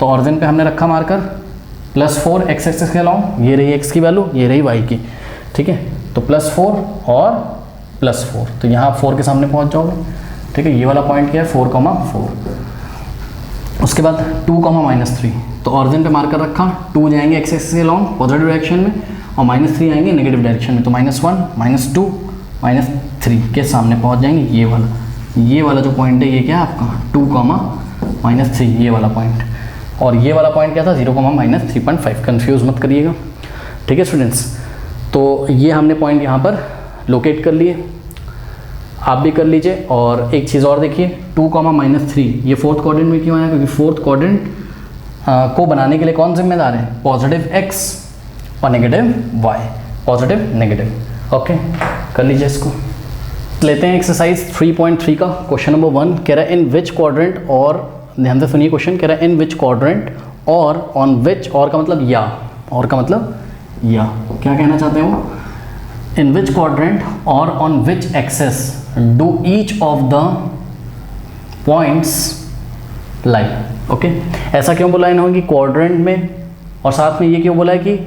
तो ऑरिजिन पे हमने रखा मार्कर +4 एक्स एक्सेस के अलॉन्ग, ये रही x की वैल्यू, ये रही y की, ठीक है। तो +4 और +4, तो यहाँ 4 के सामने पहुँच जाओगे, ठीक है। ये वाला पॉइंट क्या है 4, उसके बाद 2, -3, तो ऑरिजिन पे मार्कर रखा, 2 जाएंगे एक्स एक्सेस के अलॉन्ग पॉजिटिव डायरेक्शन में और -3 आएंगे नेगेटिव डायरेक्शन में, तो -1, -2, -3 के सामने पहुंच जाएंगे। ये वाला जो पॉइंट है ये क्या है आपका 2, -3, ये वाला पॉइंट, और ये वाला पॉइंट क्या था 0, -3.5, कंफ्यूज मत करिएगा, ठीक है स्टूडेंट्स। तो ये हमने पॉइंट यहाँ पर लोकेट कर लिए, आप भी कर लीजिए। और एक चीज़ और देखिए 2, -3 ये फोर्थ क्वाड्रेंट में क्यों आया, क्योंकि फोर्थ क्वाड्रेंट को बनाने के लिए कौन जिम्मेदार है, पॉजिटिव x और negative y, positive negative, okay कर लीजिए इसको। लेते हैं एक्सरसाइज 3.3 का क्वेश्चन नंबर 1, कह रहा है इन विच क्वाड्रेंट, और ध्यान से सुनिए क्वेश्चन, कह रहा है इन विच क्वाड्रेंट और ऑन विच, और का मतलब या, और का मतलब या, क्या कहना चाहते हैं वो, इन विच क्वाड्रेंट और on which axis do each of the points lie, okay. ऐसा क्यों बोला इन्होंने कि क्वाड्रेंट में, और साथ में ये क्यों बोला है कि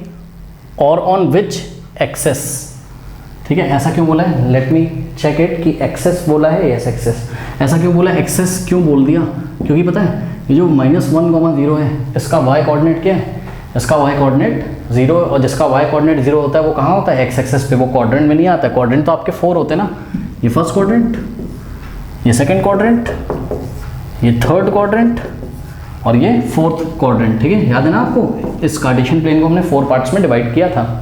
और ऑन विच एक्सेस, ठीक है, ऐसा क्यों बोला है, लेट मी चेक इट कि एक्सेस बोला है, यस एक्सेस, ऐसा क्यों बोला, एक्सेस क्यों बोल दिया, क्योंकि पता है ये जो -1, 0 है, इसका y कोऑर्डिनेट क्या है, इसका y कोऑर्डिनेट 0, और जिसका y कोऑर्डिनेट 0 होता है वो कहाँ होता है, एक्स एक्सेस पे, वो क्वाड्रेंट में नहीं आता है। क्वाड्रेंट तो आपके 4 होते हैं ना, ये फर्स्ट क्वाड्रेंट, ये सेकंड क्वाड्रेंट, ये थर्ड क्वाड्रेंट और ये फोर्थ क्वाड्रेंट, ठीक है, याद है ना आपको, इस कार्टेशियन प्लेन को हमने 4 पार्ट्स में डिवाइड किया था।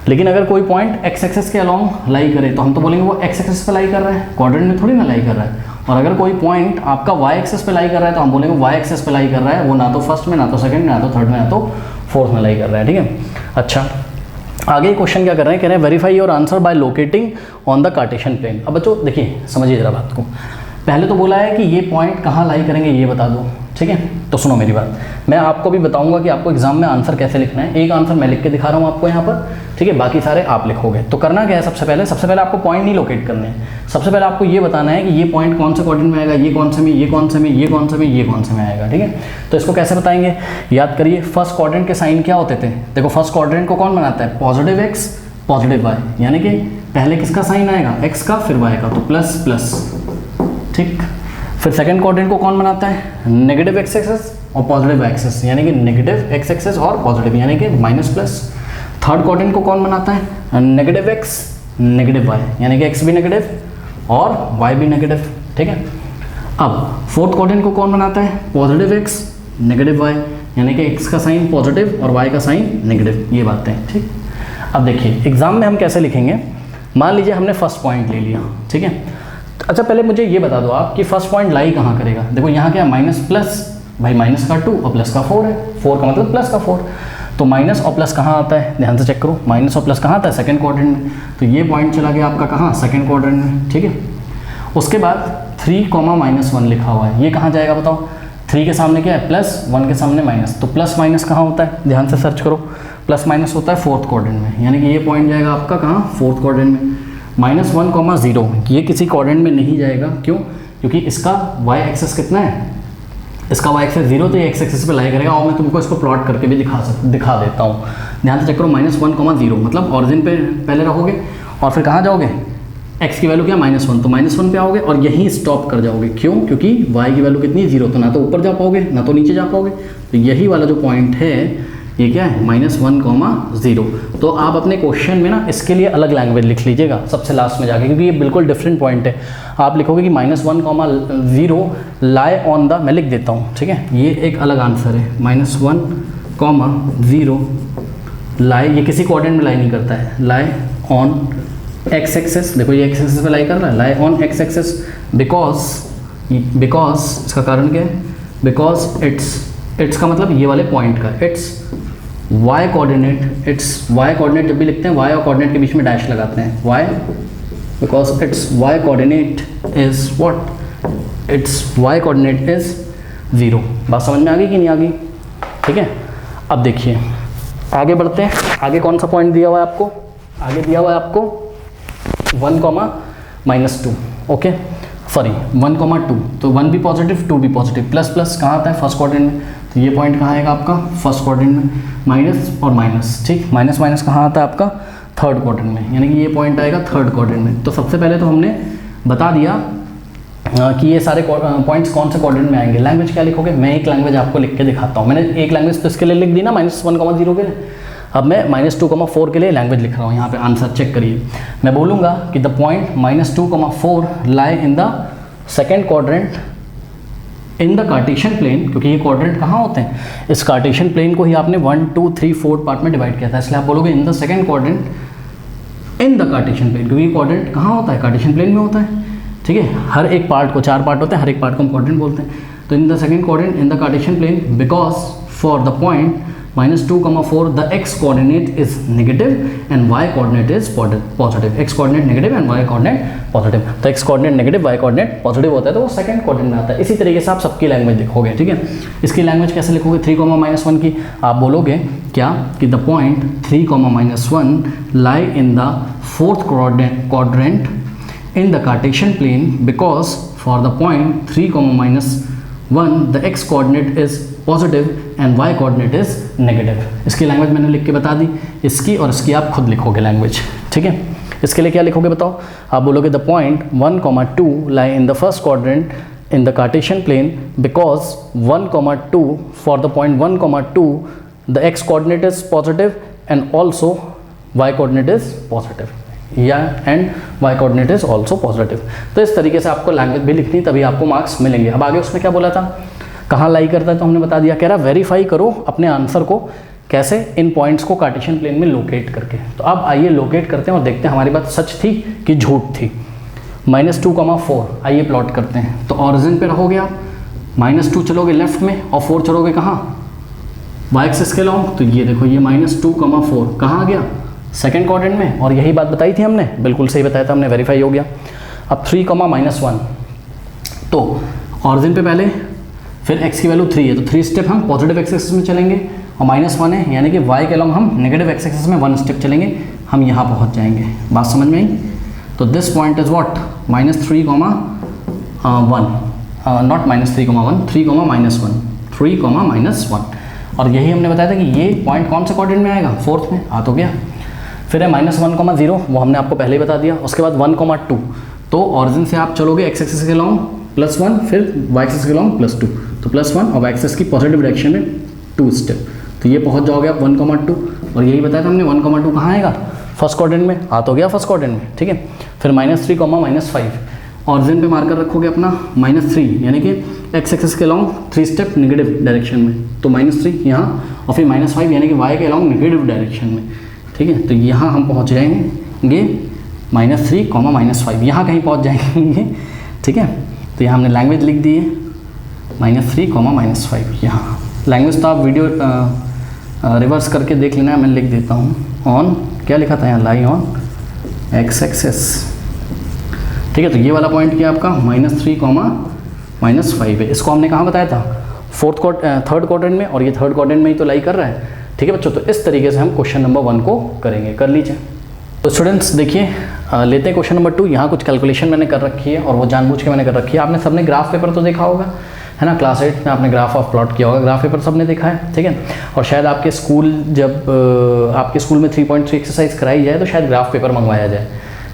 लेकिन अगर कोई पॉइंट एक्स एक्सेस के अलॉन्ग लाई करे तो हम तो बोलेंगे वो एक्स एक्सेस पे लाई कर रहा है, क्वाड्रेंट में थोड़ी ना लाई कर रहा है। और अगर कोई पॉइंट आपका वाई एक्सेस पे लाई कर रहा है तो हम बोलेंगे वाई एक्सेस पे लाई कर रहा है, वो ना तो फर्स्ट में, ना तो सेकंड में, ना तो थर्ड में, ना तो फोर्थ में लाई कर रहा है, ठीक है। अच्छा, आगे क्वेश्चन क्या कर रहे हैं, कह रहे हैं verify your answer by locating on the Cartesian plane. अब बच्चों देखिए समझिए जरा बात को, पहले तो बोला है कि ये पॉइंट कहाँ लाई करेंगे ये बता दो, ठीक है। तो सुनो मेरी बात, मैं आपको भी बताऊंगा कि आपको एग्जाम में आंसर कैसे लिखना है। एक आंसर मैं लिख के दिखा रहा हूँ आपको यहाँ पर, ठीक है, बाकी सारे आप लिखोगे। तो करना क्या है, सबसे पहले आपको पॉइंट नहीं लोकेट करने हैं, सबसे पहले आपको ये बताना है कि ये पॉइंट कौन से क्वाड्रेंट में आएगा, ये कौन से में, ये कौन से में, ये कौन से में, ये कौन से में आएगा, ठीक है। तो इसको कैसे बताएंगे, याद करिए, फर्स्ट क्वाड्रेंट के साइन क्या होते थे, देखो फर्स्ट क्वाड्रेंट को कौन बनाता है, पॉजिटिव x पॉजिटिव y, यानी कि पहले किसका साइन आएगा, x का, फिर y का, तो प्लस प्लस, ठीक। फिर सेकंड क्वाड्रेंट को कौन बनाता है, नेगेटिव x एक्सेस और पॉजिटिव y एक्सेस, यानी कि नेगेटिव x एक्सेस और पॉजिटिव, यानी कि माइनस प्लस। थर्ड क्वाड्रेंट को कौन बनाता है, नेगेटिव x नेगेटिव y, यानी कि x भी नेगेटिव और y भी नेगेटिव, ठीक है। अब फोर्थ क्वाड्रेंट को कौन बनाता है, पॉजिटिव x नेगेटिव y, यानी कि x का साइन पॉजिटिव और y का साइन नेगेटिव, ये बातें, ठीक। अब देखिए एग्जाम में हम कैसे लिखेंगे, मान लीजिए हमने फर्स्ट पॉइंट ले लिया, ठीक है, अच्छा पहले मुझे ये बता दो आप कि फर्स्ट पॉइंट लाई कहाँ करेगा। देखो यहाँ क्या माइनस प्लस, भाई माइनस का 2 और प्लस का 4 है, 4 का मतलब प्लस का 4, तो माइनस और प्लस कहाँ आता है, ध्यान से चेक करो, माइनस और प्लस कहाँ आता है, सेकंड क्वाड्रेंट में। तो ये पॉइंट चला गया आपका कहाँ, सेकंड क्वाड्रेंट में, ठीक है। उसके बाद 3,-1 लिखा हुआ है, ये कहाँ जाएगा बताओ। 3 के सामने क्या है प्लस, 1 के सामने माइनस, तो प्लस माइनस कहाँ होता है, ध्यान से सर्च करो, प्लस माइनस होता है फोर्थ क्वाड्रेंट में, यानी कि ये पॉइंट जाएगा आपका कहाँ, फोर्थ क्वाड्रेंट में। -1,0 ये किसी क्वाड्रेंट में नहीं जाएगा, क्यों, क्योंकि इसका y एक्सेस कितना है, इसका y एक्सेस 0, तो ये x एक्सेस पे लाई करेगा। और मैं तुमको इसको प्लॉट करके भी दिखा देता हूँ। ध्यान से चेक करो, -1,0 मतलब ऑरिजिन पे पहले रहोगे और फिर कहाँ जाओगे, x की वैल्यू क्या -1, तो -1 पे आओगे और यहीं स्टॉप कर जाओगे। क्यों, क्योंकि y की वैल्यू कितनी 0, तो ना तो ऊपर जा पाओगे ना तो नीचे जा पाओगे। तो यही वाला जो पॉइंट है ये क्या है, -1,0। तो आप अपने क्वेश्चन में ना इसके लिए अलग लैंग्वेज लिख लीजिएगा सबसे लास्ट में जाके, क्योंकि ये बिल्कुल डिफरेंट पॉइंट है। आप लिखोगे कि -1,0 लाई ऑन द, मैं लिख देता हूँ, ठीक है, ये एक अलग आंसर है। -1,0 लाई, ये किसी कोऑर्डिनेट में लाई नहीं करता है, लाई ऑन x एक्सेस, देखो ये x एक्सेस पे लाई कर रहा है, lie on x axis, because इसका कारण क्या है, बिकॉज इट्स का मतलब ये वाले पॉइंट का, it's y coordinate, it's y coordinate जब भी लिखते हैं y और कोऑर्डिनेट के बीच में डैश लगाते हैं, y because it's y coordinate is what, it's y coordinate is 0। बात समझ में आ गई कि नहीं आ गई, ठीक है। अब देखिए आगे बढ़ते हैं, आगे कौन सा पॉइंट दिया हुआ है आपको, आगे दिया हुआ है आपको 1,-2, ओके, सॉरी 1,2, तो 1 भी पॉजिटिव 2 भी पॉजिटिव, प्लस प्लस कहाँ आता है, फर्स्ट क्वाड्रेंट में, तो ये पॉइंट कहाँ आएगा आपका, फर्स्ट क्वाड्रेंट में, माइनस और माइनस, ठीक, माइनस माइनस कहाँ आता है आपका, थर्ड क्वाड्रेंट में, यानी कि ये पॉइंट आएगा थर्ड क्वाड्रेंट में। तो सबसे पहले तो हमने बता दिया कि ये सारे पॉइंट्स कौन से क्वाड्रेंट में आएंगे। लैंग्वेज क्या लिखोगे, मैं एक लैंग्वेज आपको लिख के दिखाता हूँ। मैंने एक लैंग्वेज तो इसके लिए लिख दी ना, -1,0 के लिए, अब मैं -2,4 के लिए लैंग्वेज लिख रहा हूँ। यहाँ पे आंसर चेक करिए, मैं बोलूँगा कि the point -2,4 lie in the second quadrant in the Cartesian plane, क्योंकि ये क्वाड्रेंट कहाँ होते हैं, इस कार्टेशियन प्लेन को ही आपने 1, 2, 3, 4 पार्ट में डिवाइड किया था, इसलिए आप बोलोगे in the second quadrant in the Cartesian plane, क्योंकि क्वाड्रेंट कहाँ होता है, कार्टेशियन प्लेन में होता है, ठीक है। हर एक पार्ट को 4 पार्ट होते हैं, हर एक पार्ट को हम क्वाड्रेंट बोलते हैं। तो in the second quadrant in the Cartesian plane, because for the point -2,4 the x coordinate is negative and y coordinate is positive, x coordinate negative and y coordinate positive। तो x coordinate negative, y coordinate positive होता है, तो वो सेकंड कोऑर्डिनेट में आता है। इसी तरीके से आप सबकी लैंग्वेज लिखोगे, ठीक है। इसकी लैंग्वेज कैसे लिखोगे, 3,-1 की आप बोलोगे क्या कि the point 3,-1 lie in the fourth quadrant in the Cartesian plane, because for the point 3,-1 the x coordinate is positive and y coordinate is negative. इसकी लैंग्वेज मैंने लिख के बता दी, इसकी और इसकी आप खुद लिखोगे लैंग्वेज, ठीक है। इसके लिए क्या लिखोगे बताओ, आप बोलोगे the point 1,2 lie in the first quadrant in the Cartesian plane, because 1,2 for the point 1,2 the x coordinate is positive and also y coordinate is positive, या and y coordinate is also positive. तो इस तरीके से आपको लैंग्वेज भी लिखनी, तभी आपको मार्क्स मिलेंगे। अब आगे उसमें क्या बोला था, कहाँ लाई करता है, तो हमने बता दिया, कह रहा वेरीफाई करो अपने आंसर को कैसे, इन पॉइंट्स को कार्टेशियन प्लेन में लोकेट करके। तो अब आइए लोकेट करते हैं और देखते हैं हमारी बात सच थी कि झूठ थी। -2,4 आइए प्लॉट करते हैं। तो ऑरिजिन पे रहोगे आप, -2 चलोगे लेफ्ट में और 4 चलोगे कहाँ, y एक्सिस के लॉन्ग। तो ये देखो ये -2,4 कहाँ आ गया, सेकेंड क्वाड्रेंट में, और यही बात बताई थी हमने, बिल्कुल सही बताया था हमने, वेरीफाई हो गया। अब 3,-1, तो ऑरिजिन पे पहले, फिर x की वैल्यू 3 है, तो 3 स्टेप हम पॉजिटिव x एक्सिस में चलेंगे, और -1 है, यानी कि y के लॉन्ग हम नेगेटिव x एक्सिस में 1 स्टेप चलेंगे, हम यहाँ पहुँच जाएंगे। बात समझ में आई। तो this point is what, -3,1 not -3,1, 3,-1 और यही हमने बताया था कि ये पॉइंट कौन से क्वाड्रेंट में आएगा, फोर्थ में। आ तो गया। फिर है -1,0, वो हमने आपको पहले ही बता दिया। उसके बाद 1,2, तो ऑरिजिन से आप चलोगे x एक्सिस के लॉन्ग +1, फिर y एक्सिस के लॉन्ग +2, तो +1 और y एक्सिस की पॉजिटिव डायरेक्शन में 2 स्टेप, तो ये पहुंच जाओगे आप 1,2। और यही बताया था हमने 1,2 कहाँ आएगा, फर्स्ट क्वाड्रेंट में। आ तो गया फर्स्ट क्वाड्रेंट में, ठीक है। फिर -3,-5 ऑरिजिन पे मार्कर रखोगे अपना -3, यानी कि x एक्सिस के लॉन्ग 3 स्टेप नेगेटिव डायरेक्शन में, तो -3 यहाँ, और फिर -5 यानी कि y के लॉन्ग नेगेटिव डायरेक्शन में, ठीक है। तो यहाँ हम पहुँच जाएंगे -3, -5 यहाँ कहीं पहुँच जाएंगे ठीक है। तो यहाँ हमने लैंग्वेज लिख दी है -3, -5। यहाँ लैंग्वेज तो आप वीडियो रिवर्स करके देख लेना, मैं लिख देता हूँ। ऑन क्या लिखा था यहाँ, लाई ऑन एक्स एक्सेस, ठीक है। तो ये वाला पॉइंट क्या आपका -3, -5 है। इसको हमने कहाँ बताया था, थर्ड क्वाड्रेंट में, और ये थर्ड क्वाड्रेंट में ही तो लाई कर रहा है, ठीक है बच्चों। तो इस तरीके से हम क्वेश्चन नंबर 1 को करेंगे, कर लीजिए। तो स्टूडेंट्स देखिए, लेते हैं क्वेश्चन नंबर 2। यहाँ कुछ कैलकुलेशन मैंने कर रखी है और वो जानबूझ के मैंने कर रखी है। आपने सबने ग्राफ पेपर तो देखा होगा, है ना, क्लास 8 में आपने ग्राफ ऑफ प्लॉट किया होगा, ग्राफ पेपर सबने देखा है, ठीक है। और शायद आपके स्कूल जब आपके स्कूल में 3.3 एक्सरसाइज कराई जाए तो शायद ग्राफ पेपर मंगवाया जाए,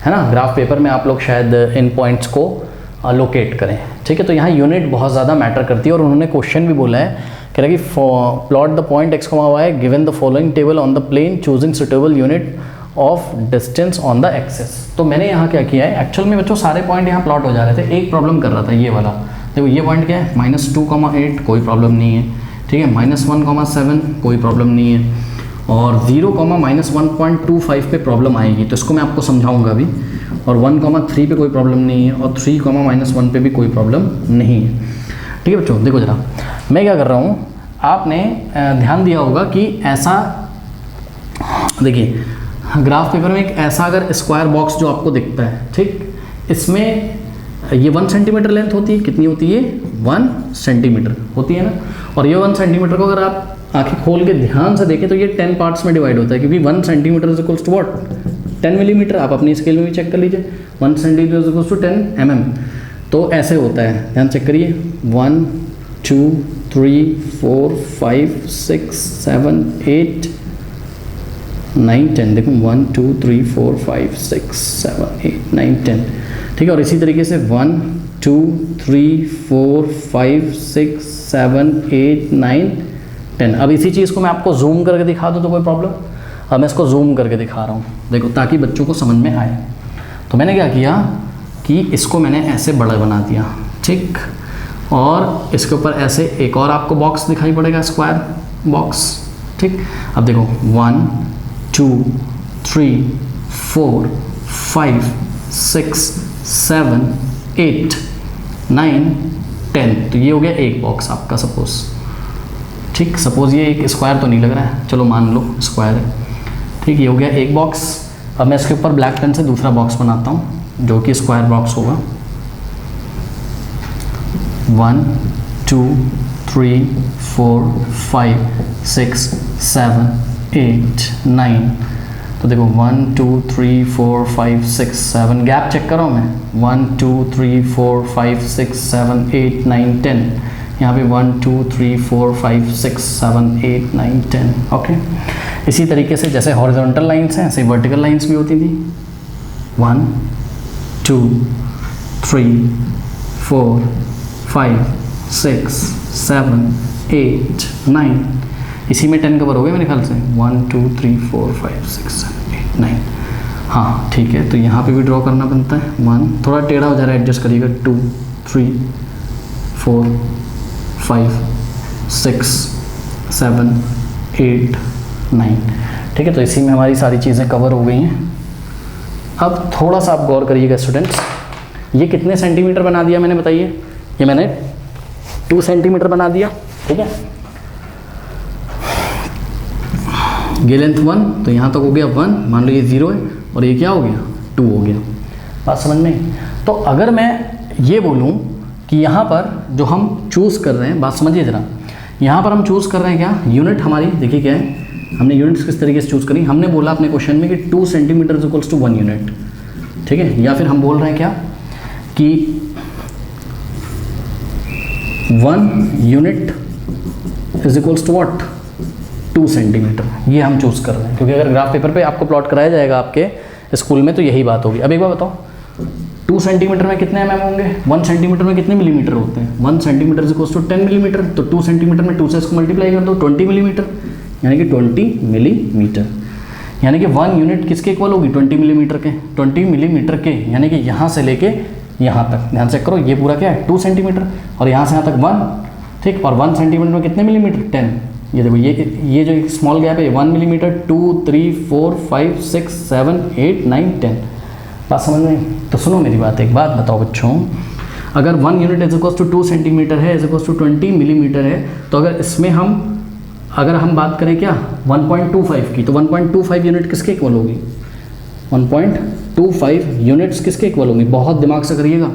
है ना। ग्राफ पेपर में आप लोग शायद इन पॉइंट्स को लोकेट करें, ठीक है। तो यहाँ यूनिट बहुत ज़्यादा मैटर करती है और उन्होंने क्वेश्चन भी बोला है, कह रहा है कि plot the point x, y given the following table on the plane choosing suitable unit of distance on the axis. तो मैंने यहाँ क्या किया है, एक्चुअल में बच्चों सारे पॉइंट यहाँ प्लॉट हो जा रहे थे, एक प्रॉब्लम कर रहा था ये वाला। देखो ये पॉइंट क्या है, -2,8 कोई प्रॉब्लम नहीं है, ठीक है। -1,7 कोई प्रॉब्लम नहीं है, और 0, -1.25 पे प्रॉब्लम आएगी, तो इसको मैं आपको समझाऊंगा अभी। और 1,3 पे कोई प्रॉब्लम नहीं है, और 3, -1 पे भी कोई प्रॉब्लम नहीं है, ठीक है बच्चों। देखो जरा मैं क्या कर रहा हूँ, आपने ध्यान दिया होगा कि ऐसा, देखिए ग्राफ पेपर में एक ऐसा अगर स्क्वायर बॉक्स जो आपको दिखता है, ठीक, इसमें ये 1 सेंटीमीटर लेंथ होती है, कितनी होती है, 1 सेंटीमीटर होती है ना। और ये 1 सेंटीमीटर को अगर आप आंखें खोल के ध्यान से देखें तो ये 10 पार्ट्स में डिवाइड होता है, क्योंकि 1 centimetre is equals to what, 10 millimetre. आप अपनी स्केल में भी चेक कर लीजिए, 1 centimetre is equals to 10 mm। तो ऐसे होता है, ध्यान चेक करिए, 1, 2, 3, 4, 5, 6, 7, 8, 9, 10। देखो 1, 2, 3, 4, 5, 6, 7, 8, 9, 10, ठीक है। और इसी तरीके से 1, 2, 3, 4, 5, 6, 7, 8, 9, 10। अब इसी चीज़ को मैं आपको जूम करके दिखा दूँ तो कोई प्रॉब्लम, अब मैं इसको जूम करके दिखा रहा हूँ, देखो, ताकि बच्चों को समझ में आए। तो मैंने क्या किया कि इसको मैंने ऐसे बड़ा बना दिया, ठीक, और इसके ऊपर ऐसे एक और आपको बॉक्स दिखाई पड़ेगा, स्क्वायर बॉक्स, ठीक। अब देखो 1, 2, 3, 4, 5, 6, 7, 8, 9, 10। तो ये हो गया एक बॉक्स आपका, सपोज, ठीक। सपोज ये एक स्क्वायर तो नहीं लग रहा है, चलो मान लो स्क्वायर है, ठीक। ये हो गया एक बॉक्स। अब मैं इसके ऊपर ब्लैक पेन से दूसरा बॉक्स बनाता हूँ जो कि स्क्वायर बॉक्स होगा। 1, 2, 3, 4, 5, 6, 7, 8, 9। तो देखो 1, 2, 3, 4, 5, 6, 7, गैप चेक कर रहा हूँ मैं, 1, 2, 3, 4, 5, 6, 7, 8, 9, 10। यहाँ पे 1, 2, 3, 4, 5, 6, 7, 8, 9, 10, ओके। इसी तरीके से जैसे हॉरिजॉन्टल लाइंस हैं ऐसे वर्टिकल लाइंस भी होती थी, 1, 2, 3, 4, 5, 6, 7, 8, 9। इसी में 10 कवर हो गए मेरे ख्याल से, 1, 2, 3, 4, 5, 6, 7, 8, 9। हाँ ठीक है, तो यहाँ पे भी ड्रॉ करना बनता है। 1 थोड़ा टेढ़ा हो जा रहा है, एडजस्ट करिएगा। 2, 3, 4, 5, 6, 7, 8, 9। ठीक है, तो इसी में हमारी सारी चीज़ें कवर हो गई हैं। अब थोड़ा सा आप गौर करिएगा स्टूडेंट्स, ये कितने सेंटीमीटर बना दिया मैंने, बताइए। ये मैंने 2 सेंटीमीटर बना दिया, ठीक है। ये लेंथ 1, तो यहाँ तक हो गया 1, मान लो ये 0 है, और ये क्या हो गया 2 हो गया। बात समझ में? तो अगर मैं ये बोलूँ कि यहाँ पर जो हम चूज़ कर रहे हैं, बात समझिए ज़रा, यहाँ पर हम चूज़ कर रहे हैं क्या, यूनिट हमारी देखिए क्या है, हमने यूनिट्स किस तरीके से चूज़ करी। हमने बोला अपने क्वेश्चन में कि 2 centimetre is equals to 1 unit, ठीक है। या फिर हम बोल रहे हैं क्या कि 1 unit is equals to what, 2 centimetre. ये हम चूज़ कर रहे हैं, क्योंकि अगर ग्राफ पेपर पे आपको प्लॉट कराया जाएगा आपके स्कूल में तो यही बात होगी। अब एक बार बताओ, 2 सेंटीमीटर में कितने mm होंगे, 1 सेंटीमीटर में कितने मिलीमीटर होते हैं। 1 centimetre is equals to 10 millimetre, तो 2 सेंटीमीटर में 2 से इसको मल्टीप्लाई कर दो, 20 मिलीमीटर, यानी कि 20 मिलीमीटर। यानी कि 1 यूनिट किसके इक्वल होगी, 20 मिलीमीटर के, 20 मिलीमीटर के, यानी कि यहाँ से लेके यहाँ तक। ध्यान चेक करो, ये पूरा क्या है 2 सेंटीमीटर, और यहाँ से यहाँ तक 1, ठीक। और 1 सेंटीमीटर में कितने मिलीमीटर, 10। ये देखो ये जो स्मॉल गैप है 1 मिलीमीटर, 2, 3, 4, 5, 6, 7, 8, 9, 10। बात समझ में? तो सुनो मेरी बात, एक बात बताओ बच्चों, अगर 1 unit is equals to 2 centimetre है, इज इक्वल्स टू 20 मिलीमीटर है, तो अगर हम बात करें क्या 1.25 की, तो 1.25 यूनिट किसके इक्वल होगी? 1.25 यूनिट्स किसके इक्वल होंगी? बहुत दिमाग से करिएगा।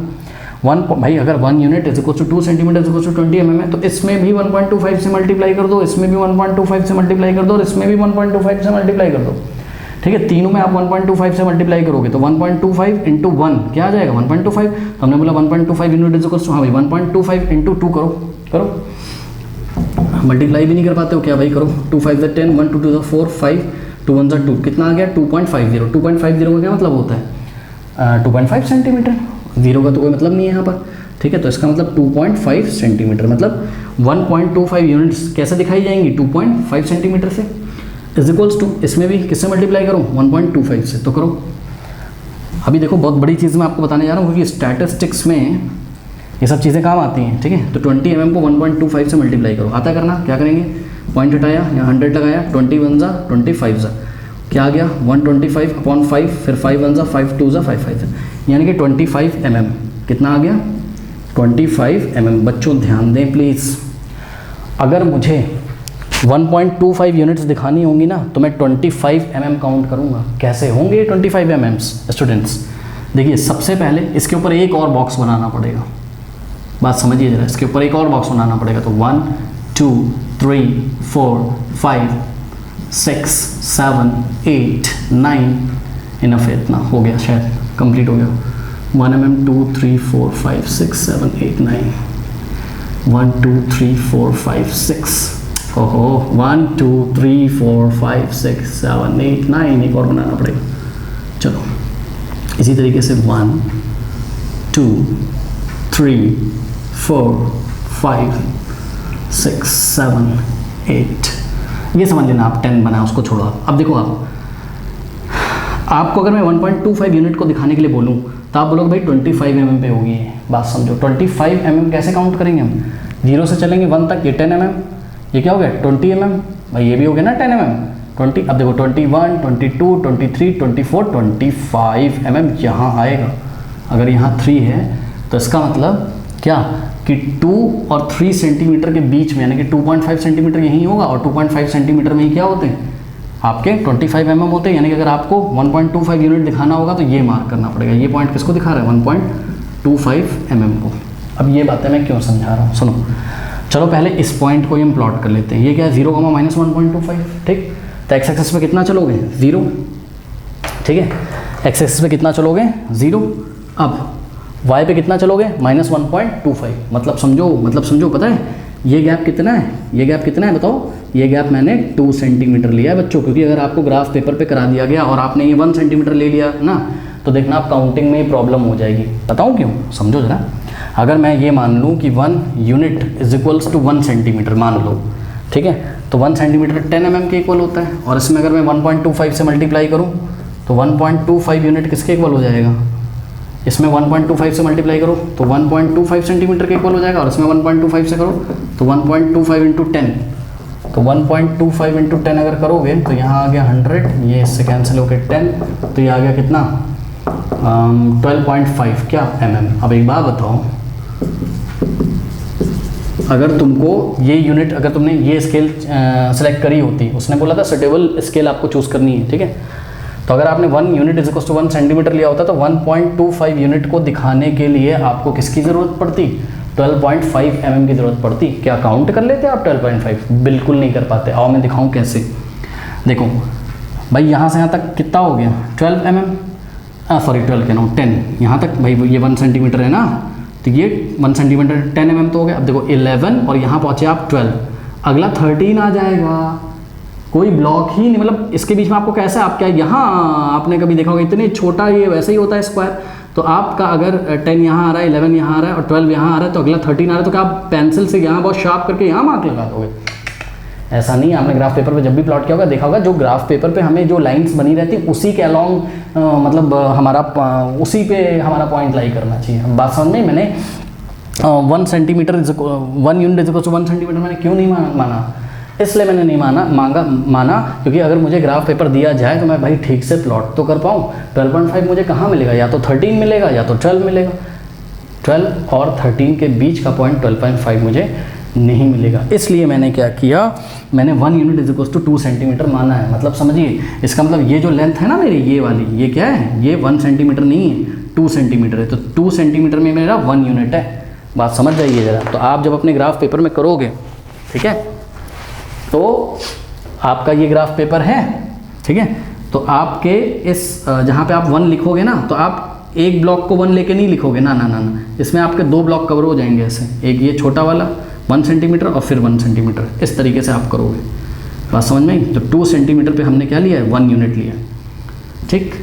भाई अगर 1 unit is equal to 2 centimetre is equal to 20 mm है, तो इसमें भी 1.25 से मल्टीप्लाई कर दो, इसमें भी 1.25 से मल्टीप्लाई कर दो, और इसमें भी 1.25 से मल्टीप्लाई कर दो। ठीक है, तीनों में आप 1.25 से मल्टीप्लाई करोगे तो 1.25 इंटू 1 क्या आ जाएगा? 1.25। तो हमने बोला 1.25 यूनिट इज इक्वल टू, हाँ भाई 1.25 इंटू 2 करो, मल्टीप्लाई भी नहीं कर पाते हो क्या भाई? करो, 2 5 10, 1 2 2 4 5, 2 1 2, कितना आ गया? 2.50। 2.50 का क्या मतलब होता है? 2.5 सेंटीमीटर। जीरो का तो कोई मतलब नहीं है यहाँ पर। ठीक है, तो इसका मतलब 2.5 सेंटीमीटर, मतलब 1.25 यूनिट्स कैसे दिखाई जाएंगी? 2.5 सेंटीमीटर से। इज इक्वल्स टू, इसमें भी किससे मल्टीप्लाई करूँ? 1.25 से। तो करो। अभी देखो बहुत बड़ी चीज़ मैं आपको बताने जा रहा हूँ, क्योंकि स्टैटिस्टिक्स में ये सब चीज़ें काम आती हैं। ठीक है, तो 20 mm को 1.25 से मल्टीप्लाई करो। आता करना, क्या करेंगे? पॉइंट हटाया, यहाँ 100 लगाया, 20 1 जा 25 जा, क्या आ गया? 125 अपॉन 5, फिर 5 1 जा 5 2 जा 5 5 जा, यानी कि 25 mm। कितना आ गया? 25 mm। बच्चों ध्यान दें प्लीज़, अगर मुझे 1.25 यूनिट्स दिखानी होंगी ना, तो मैं 25 mm काउंट करूँगा। कैसे होंगे 25 mm स्टूडेंट्स? देखिए, सबसे पहले इसके ऊपर एक और बॉक्स बनाना पड़ेगा। बात समझिए जरा, इसके ऊपर एक और बॉक्स बनाना पड़ेगा। तो 1 2 3 4 5 6 7 8 9, इनफ है, इतना हो गया, शायद कंप्लीट हो गया। 1 mm 2 3 4 5 6 7 8 9, 1 2 3 4 5 6, ओहो 1 2 3 4 5 6 7 8 9, एक और बनाना पड़ेगा। चलो इसी तरीके से 1 2 3 4 5 6 7 8, ये समझ लेना आप 10 बना, उसको छोड़ो आप। अब देखो, आपको अगर मैं 1.25 यूनिट को दिखाने के लिए बोलूँ तो आप बोलोगे भाई 25 mm पे होगी ये। बात समझो, 25 mm कैसे काउंट करेंगे हम? 0 से चलेंगे 1 तक, ये 10 mm, ये क्या हो गया? 20 mm, भाई ये भी हो गया ना 10 mm। 20, अब देखो 21 22 23 24 25 mm यहाँ आएगा। अगर यहाँ 3 है तो इसका मतलब क्या कि 2 और 3 सेंटीमीटर के बीच में, यानी कि 2.5 सेंटीमीटर यहीं होगा, और 2.5 सेंटीमीटर में ही क्या होते हैं? आपके 25 mm होते हैं। यानी कि अगर आपको 1.25 यूनिट दिखाना होगा तो ये मार्क करना पड़ेगा। ये पॉइंट किसको दिखा रहा है? 1.25 mm को। अब ये बातें मैं क्यों समझा रहा हूँ, सुनो। चलो पहले इस पॉइंट को हम प्लॉट कर लेते हैं। ये क्या है? 0, -1.25। ठीक, तो एक्स एक्सिस पे कितना चलोगे? 0। ठीक है, एक्स एक्सिस पे कितना चलोगे? 0। अब y पे कितना चलोगे? -1.25। मतलब समझो, पता है ये गैप कितना है? ये गैप कितना है बताओ? ये गैप मैंने 2 सेंटीमीटर लिया है बच्चों, क्योंकि अगर आपको ग्राफ पेपर पे करा दिया गया और आपने ये 1 सेंटीमीटर ले लिया ना, तो देखना आप काउंटिंग में प्रॉब्लम हो जाएगी। बताऊँ क्यों? समझो जरा। अगर मैं ये मान लूँ कि 1 unit is equals to 1 centimetre मान लो, ठीक है, तो 1 सेंटीमीटर 10 mm के इक्वल होता है, और इसमें अगर मैं 1.25 से मल्टीप्लाई करूँ तो 1.25 यूनिट किसके इक्वल हो जाएगा? इसमें 1.25 से मल्टीप्लाई करो तो 1.25 सेंटीमीटर के इक्वल हो जाएगा, और इसमें 1.25 से करो तो 1.25 इंटू 10, तो 1.25 इंटू 10 अगर करोगे तो यहाँ आ गया 100, ये इससे कैंसिल हो गया 10, तो ये आ गया कितना? 12.5 क्या mm। अब एक बात बताओ, अगर तुमको ये यूनिट, अगर तुमने ये स्केल सेलेक्ट करी होती, उसने बोला था सुटेबल स्केल आपको चूज़ करनी है, ठीक है, तो अगर आपने 1 unit is equal to 1 centimetre लिया होता तो 1.25 यूनिट को दिखाने के लिए आपको किसकी ज़रूरत पड़ती? 12.5 mm की ज़रूरत पड़ती। क्या काउंट कर लेते आप 12.5? बिल्कुल नहीं कर पाते। आओ मैं दिखाऊं कैसे। देखो भाई, यहाँ से यहाँ तक कितना हो गया? 12 mm, सॉरी 12 कह रहा हूँ 10। यहाँ तक भाई ये 1 सेंटीमीटर है ना, तो ये 1 सेंटीमीटर 10 mm तो हो गया। अब देखो 11 और यहाँ पहुँचे आप 12, अगला 13 आ जाएगा। कोई ब्लॉक ही नहीं, मतलब इसके बीच में आपको कैसे, आप क्या यहाँ आपने कभी देखा होगा इतने छोटा, ये वैसे ही होता है स्क्वायर, तो आपका अगर 10 यहाँ आ रहा है, 11 यहाँ आ रहा है और 12 यहाँ आ रहा है, तो अगला 13 आ रहा है, तो क्या आप पेंसिल से यहाँ बहुत शार्प करके यहाँ मार्क लगा दोगे? ऐसा नहीं है। आपने ग्राफ पेपर पे जब भी प्लॉट किया होगा देखा होगा, जो ग्राफ पेपर पे हमें जो लाइंस बनी रहती उसी के अलॉन्ग मतलब उसी पे हमारा पॉइंट लाई करना चाहिए। बात समझ में? मैंने 1 centimetre 1 unit is equal to 1 centimetre मैंने क्यों नहीं माना? इसलिए मैंने नहीं माना क्योंकि अगर मुझे ग्राफ पेपर दिया जाए तो मैं भाई ठीक से प्लॉट तो कर पाऊँ। 12.5 मुझे कहाँ मिलेगा? या तो 13 मिलेगा या तो 12 मिलेगा। 12 और 13 के बीच का पॉइंट 12.5 मुझे नहीं मिलेगा। इसलिए मैंने क्या किया, मैंने 1 unit is equals to 2 centimetre माना है। मतलब समझिए, इसका मतलब ये जो लेंथ है ना मेरी, ये वाली, ये क्या है, ये 1 सेंटीमीटर नहीं है, 2 सेंटीमीटर है। तो 2 सेंटीमीटर में मेरा 1 यूनिट है। बात समझ जाइए ज़रा। तो आप जब अपने ग्राफ पेपर में करोगे, ठीक है, तो आपका ये ग्राफ पेपर है, ठीक है, तो आपके इस जहाँ पे आप 1 लिखोगे ना, तो आप एक ब्लॉक को 1 लेके नहीं लिखोगे ना ना ना ना, इसमें आपके 2 ब्लॉक कवर हो जाएंगे ऐसे, एक ये छोटा वाला 1 सेंटीमीटर और फिर 1 सेंटीमीटर, इस तरीके से आप करोगे। बात समझ में आई? तो 2 सेंटीमीटर पे हमने क्या लिया है, 1 यूनिट लिया, ठीक।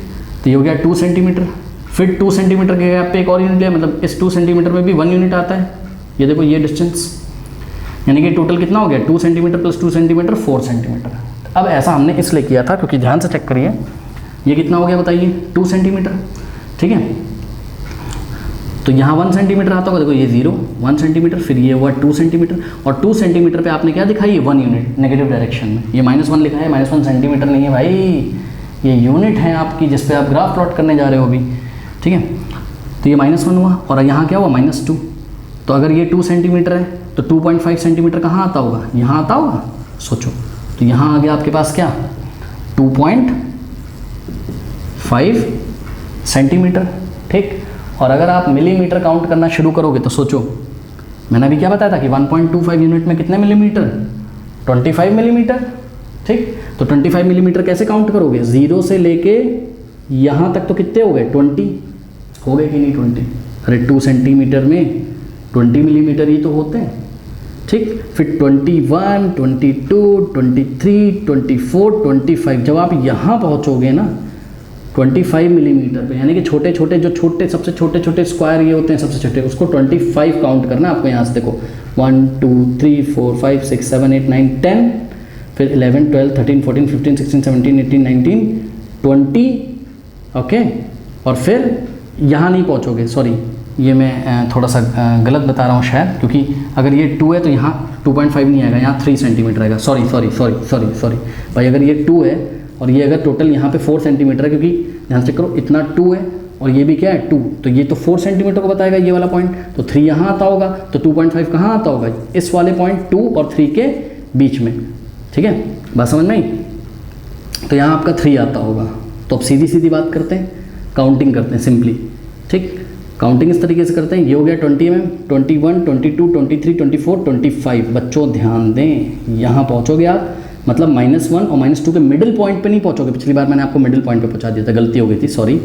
तो ये हो गया 2 सेंटीमीटर। फिर 2 सेंटीमीटर के गैप पे एक और यूनिट लिया, मतलब इस 2 सेंटीमीटर में भी 1 यूनिट आता है। ये देखो ये डिस्टेंस, यानी कि टोटल कितना हो गया, 2 सेंटीमीटर प्लस 2 सेंटीमीटर 4 सेंटीमीटर। अब ऐसा हमने इसलिए किया था क्योंकि ध्यान से चेक करिए, ये कितना हो गया बताइए, 2 सेंटीमीटर, ठीक है। तो यहाँ 1 सेंटीमीटर आता होगा, देखो ये 0 1 सेंटीमीटर, फिर ये हुआ 2 सेंटीमीटर, और 2 सेंटीमीटर पे आपने क्या दिखाई है, 1 यूनिट नेगेटिव डायरेक्शन में। ये -1 लिखा है, -1 सेंटीमीटर नहीं है भाई, ये यूनिट है आपकी जिस पे आप ग्राफ प्लॉट करने जा रहे हो अभी, ठीक है। तो ये -1 हुआ, और यहाँ क्या हुआ, -2। तो अगर ये 2 सेंटीमीटर है तो 2.5 सेंटीमीटर कहाँ आता होगा, यहाँ आता होगा, सोचो। तो यहाँ आ गया आपके पास क्या, 2.5 सेंटीमीटर, ठीक। और अगर आप मिलीमीटर काउंट करना शुरू करोगे तो सोचो, मैंने अभी क्या बताया था कि 1.25 यूनिट में कितने मिलीमीटर, 25 मिलीमीटर, ठीक। तो 25 मिलीमीटर कैसे काउंट करोगे, 0 से लेके यहाँ तक तो कितने हो गए, 20 हो गए कि नहीं, 20। अरे 2 सेंटीमीटर में 20 मिलीमीटर ही तो होते हैं, ठीक। फिर 21, 22, 23, 24, 25, जब आप यहाँ पहुँचोगे ना 25 मिलीमीटर पे, यानी कि छोटे छोटे जो छोटे सबसे छोटे छोटे स्क्वायर ये होते हैं सबसे छोटे, उसको 25 काउंट करना आपको। यहाँ से देखो 1 2 3 4 5 6 7 8 9 10, फिर 11 12 13 14 15 16 17 18 19 20, ओके। और फिर यहाँ नहीं पहुँचोगे, सॉरी ये मैं थोड़ा सा गलत बता रहा हूँ शायद, क्योंकि अगर ये 2 है तो यहाँ 2.5 नहीं आएगा, यहाँ 3 सेंटीमीटर आएगा, सॉरी भाई। अगर ये 2 है और ये अगर टोटल यहाँ पे 4 सेंटीमीटर है, क्योंकि ध्यान से करो इतना 2 है और ये भी क्या है 2, तो ये तो 4 सेंटीमीटर को बताएगा ये वाला पॉइंट, तो 3 यहाँ आता होगा, तो 2.5 कहाँ आता होगा, इस वाले पॉइंट 2 और 3 के बीच में, ठीक है। बात समझ में आई? तो यहाँ आपका 3 आता होगा। तो अब सीधी सीधी बात करते हैं, काउंटिंग करते हैं सिंपली, ठीक। काउंटिंग इस तरीके से करते हैं, ये हो गया 20 mm, 21, 22, 23, 24, 25। बच्चों ध्यान दें, यहाँ पहुँचोगे आप, मतलब -1 और -2 के मिडिल पॉइंट पे नहीं पहुँचोगे। पिछली बार मैंने आपको मिडिल पॉइंट पे पहुँचा दिया था, गलती हो गई थी, सॉरी।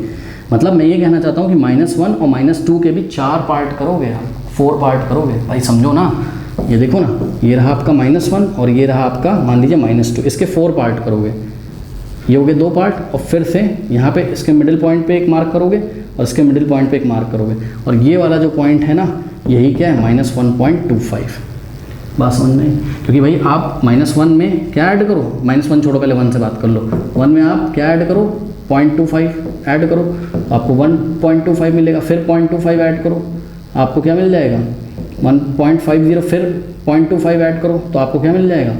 मतलब मैं ये कहना चाहता हूँ कि -1 और -2 के भी 4 पार्ट करोगे आप, 4 पार्ट करोगे भाई, समझो ना। ये देखो ना, ये रहा आपका -1 और ये रहा आपका मान लीजिए -2, इसके 4 पार्ट करोगे। ये हो गए 2 पार्ट, और फिर से यहाँ पे इसके मिडिल पॉइंट पे एक मार्क करोगे और इसके मिडिल पॉइंट पे एक मार्क करोगे, और ये वाला जो पॉइंट है ना, यही क्या है, -1.25। बात समझ में? क्योंकि भाई आप -1 में क्या ऐड करो, -1 छोड़ो, पहले 1 से बात कर लो। 1 में आप क्या ऐड करो, 0.25 ऐड करो, आपको 1.25 मिलेगा। फिर 0.25 ऐड करो, आपको क्या मिल जाएगा, 1.50। फिर 0.25 ऐड करो तो आपको क्या मिल जाएगा,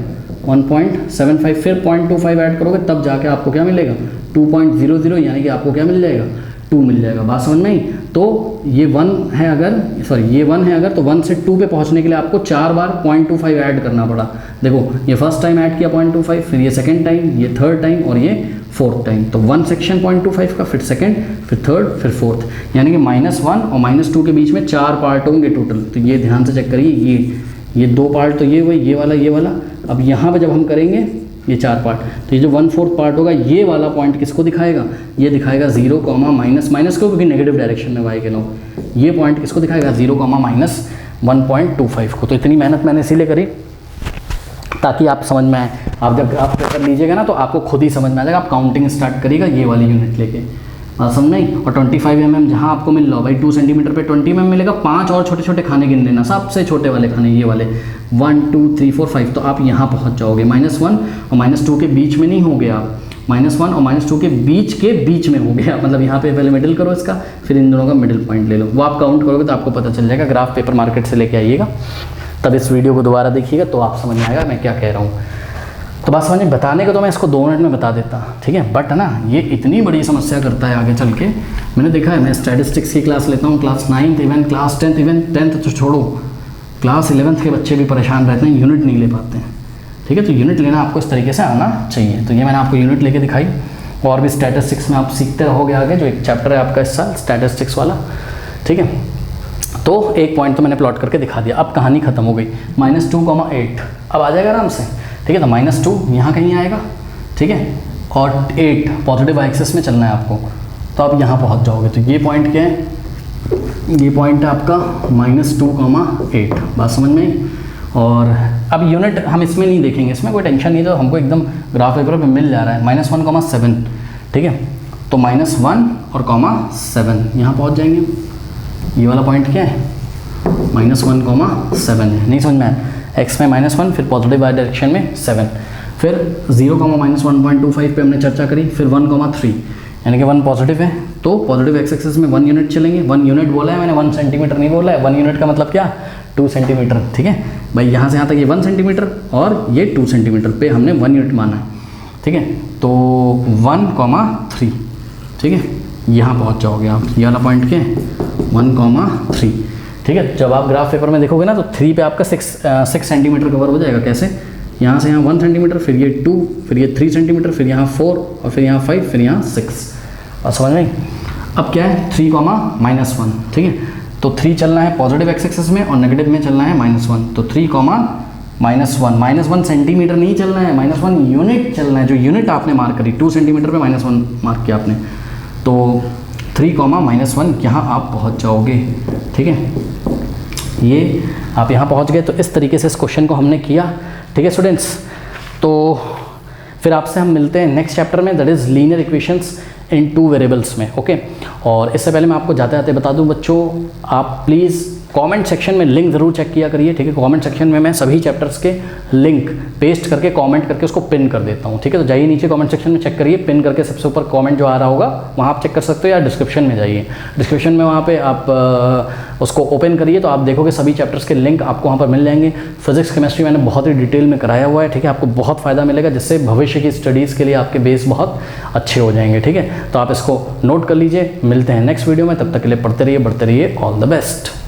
1.75। फिर 0.25 ऐड करोगे तब जाके आपको क्या मिलेगा, 2.00, यानी कि आपको क्या मिल जाएगा, 2 मिल जाएगा। बात समझ में आई? तो ये 1 है अगर, सॉरी ये 1 है अगर, तो 1 से 2 पे पहुंचने के लिए आपको 4 बार 0.25 ऐड करना पड़ा। देखो ये फर्स्ट टाइम ऐड किया 0.25, फिर ये सेकंड टाइम, ये थर्ड टाइम और ये फोर्थ टाइम। तो 1 सेक्शन 0.25 का, फिर सेकंड, फिर थर्ड, फिर फोर्थ, यानी कि -1 और -2 के बीच में 4 पार्ट होंगे टोटल। तो ये ध्यान से चेक करिए, ये 2 पार्ट तो ये हुए, ये वाला। अब यहाँ पे जब हम करेंगे ये 4 पार्ट, तो ये जो 1/4 पार्ट होगा, ये वाला पॉइंट किसको दिखाएगा, ये दिखाएगा 0, माइनस को, क्योंकि नेगेटिव डायरेक्शन में वाई के लो, ये पॉइंट किसको दिखाएगा, 0, -1.25 को। तो इतनी मेहनत मैंने इसीलिए करी ताकि आप समझ में आए। आप जब ग्राफ पेपर लीजिएगा ना तो आपको खुद ही समझ में आ जाएगा, आप काउंटिंग स्टार्ट करिएगा ये वाली यूनिट लेके, समझ नहीं। और 25 mm जहाँ आपको मिल रहा हो भाई, 2 सेंटीमीटर पे 20 mm मिलेगा। 5 और छोटे छोटे खाने गिन लेना, सबसे छोटे वाले खाने ये वाले, 1 2 3 4 5। तो आप यहाँ पहुँच जाओगे। -1 और -2 के बीच में नहीं हो गया आप, -1 और -2 के बीच में हो गया, मतलब यहाँ पे पहले मिडिल करो इसका, फिर इन दोनों का मिडिल पॉइंट ले लो। वो आप काउंट करोगे तो आपको पता चल जाएगा। ग्राफ पेपर मार्केट से लेके आइएगा, तब इस वीडियो को दोबारा देखिएगा तो आप समझ में आएगा मैं क्या कह रहा हूँ। तो बात समझ में, बताने को तो मैं इसको 2 मिनट में बता देता, ठीक है, बट ना ये इतनी बड़ी समस्या करता है आगे चल के। मैंने देखा है, मैं स्टैटिस्टिक्स की क्लास लेता हूँ, class 9th even class 10th, even 10th तो छोड़ो, क्लास 11th के बच्चे भी परेशान रहते हैं, यूनिट नहीं ले पाते हैं, ठीक है। तो यूनिट लेना आपको इस तरीके से आना चाहिए। तो ये मैंने आपको यूनिट लेके दिखाई, और भी स्टैटिस्टिक्स में आप सीखते रहोगे आगे, जो एक चैप्टर है आपका इस साल स्टैटिस्टिक्स वाला, ठीक है। तो एक पॉइंट तो मैंने प्लॉट करके दिखा दिया, अब कहानी खत्म हो गई। -2,8 अब आ जाएगा आराम से, ठीक है। तो -2 यहाँ कहीं आएगा, ठीक है, और 8 पॉजिटिव एक्सिस में चलना है आपको, तो आप यहाँ पहुँच जाओगे। तो ये पॉइंट क्या है, ये पॉइंट है आपका -2,8, बात समझ में आई। और अब यूनिट हम इसमें नहीं देखेंगे, इसमें कोई टेंशन नहीं, तो हमको एकदम ग्राफ पेपर पे मिल जा रहा है। -1,7, ठीक है। तो -1 और ,7 यहाँ पहुँच जाएंगे। ये वाला पॉइंट क्या है, -1,7 है, नहीं समझ में आया। एक्स में -1, फिर पॉजिटिव वाई डायरेक्शन में 7, फिर 0, -1.25 पे हमने चर्चा करी, फिर 1,3, यानी कि 1 पॉजिटिव है, तो पॉजिटिव एक्स एक्सिस में 1 यूनिट चलेंगे। 1 यूनिट बोला है मैंने, 1 सेंटीमीटर नहीं बोला है। 1 यूनिट का मतलब क्या, 2 सेंटीमीटर, ठीक है भाई। यहाँ से यहाँ तक ये 1 सेंटीमीटर और ये 2 सेंटीमीटर पे हमने 1 यूनिट माना है, ठीक है। तो 1,3, ठीक है, यहाँ पहुँच जाओगे आप। ये वाला पॉइंट क्या है, 1,3, ठीक है। जब आप ग्राफ पेपर में देखोगे ना, तो 3 पे आपका 6 सेंटीमीटर कवर हो जाएगा। कैसे, यहाँ से यहाँ 1 सेंटीमीटर, फिर ये 2, फिर ये 3 सेंटीमीटर, फिर यहाँ 4, और फिर यहाँ 5, फिर यहाँ 6, और समझ में। अब क्या है, 3,-1, ठीक है। तो 3 चलना है पॉजिटिव एक्स एक्सिस में, और नेगेटिव में चलना है -1। तो 3,-1, -1 सेंटीमीटर नहीं चलना है, -1 यूनिट चलना है। जो यूनिट आपने मार्क करी, 2 सेंटीमीटर पे -1 मार्क किया आपने, तो 3,-1 यहाँ आप पहुँच जाओगे, ठीक है। ये आप यहाँ पहुँच गए। तो इस तरीके से इस क्वेश्चन को हमने किया, ठीक है स्टूडेंट्स। तो फिर आपसे हम मिलते हैं नेक्स्ट चैप्टर में, that is linear equations in 2 variables में, ओके। और इससे पहले मैं आपको जाते जाते बता दूं बच्चों, आप प्लीज़ कमेंट सेक्शन में लिंक ज़रूर चेक किया करिए, ठीक है। कमेंट सेक्शन में मैं सभी चैप्टर्स के लिंक पेस्ट करके कमेंट करके उसको पिन कर देता हूँ, ठीक है। तो जाइए नीचे कमेंट सेक्शन में चेक करिए, पिन करके सबसे ऊपर कमेंट जो आ रहा होगा वहाँ आप चेक कर सकते हो, या डिस्क्रिप्शन में जाइए, डिस्क्रिप्शन में वहाँ पे आप उसको ओपन करिए, तो आप देखोगे सभी चैप्टर्स के लिंक आपको वहाँ पर मिल जाएंगे। फिजिक्स केमिस्ट्री मैंने बहुत ही डिटेल में कराया हुआ है, ठीक है। आपको बहुत फ़ायदा मिलेगा, जिससे भविष्य की स्टडीज़ के लिए आपके बेस बहुत अच्छे हो जाएंगे, ठीक है। तो आप इसको नोट कर लीजिए। मिलते हैं नेक्स्ट वीडियो में, तब तक के लिए पढ़ते रहिए, बढ़ते रहिए। All the best.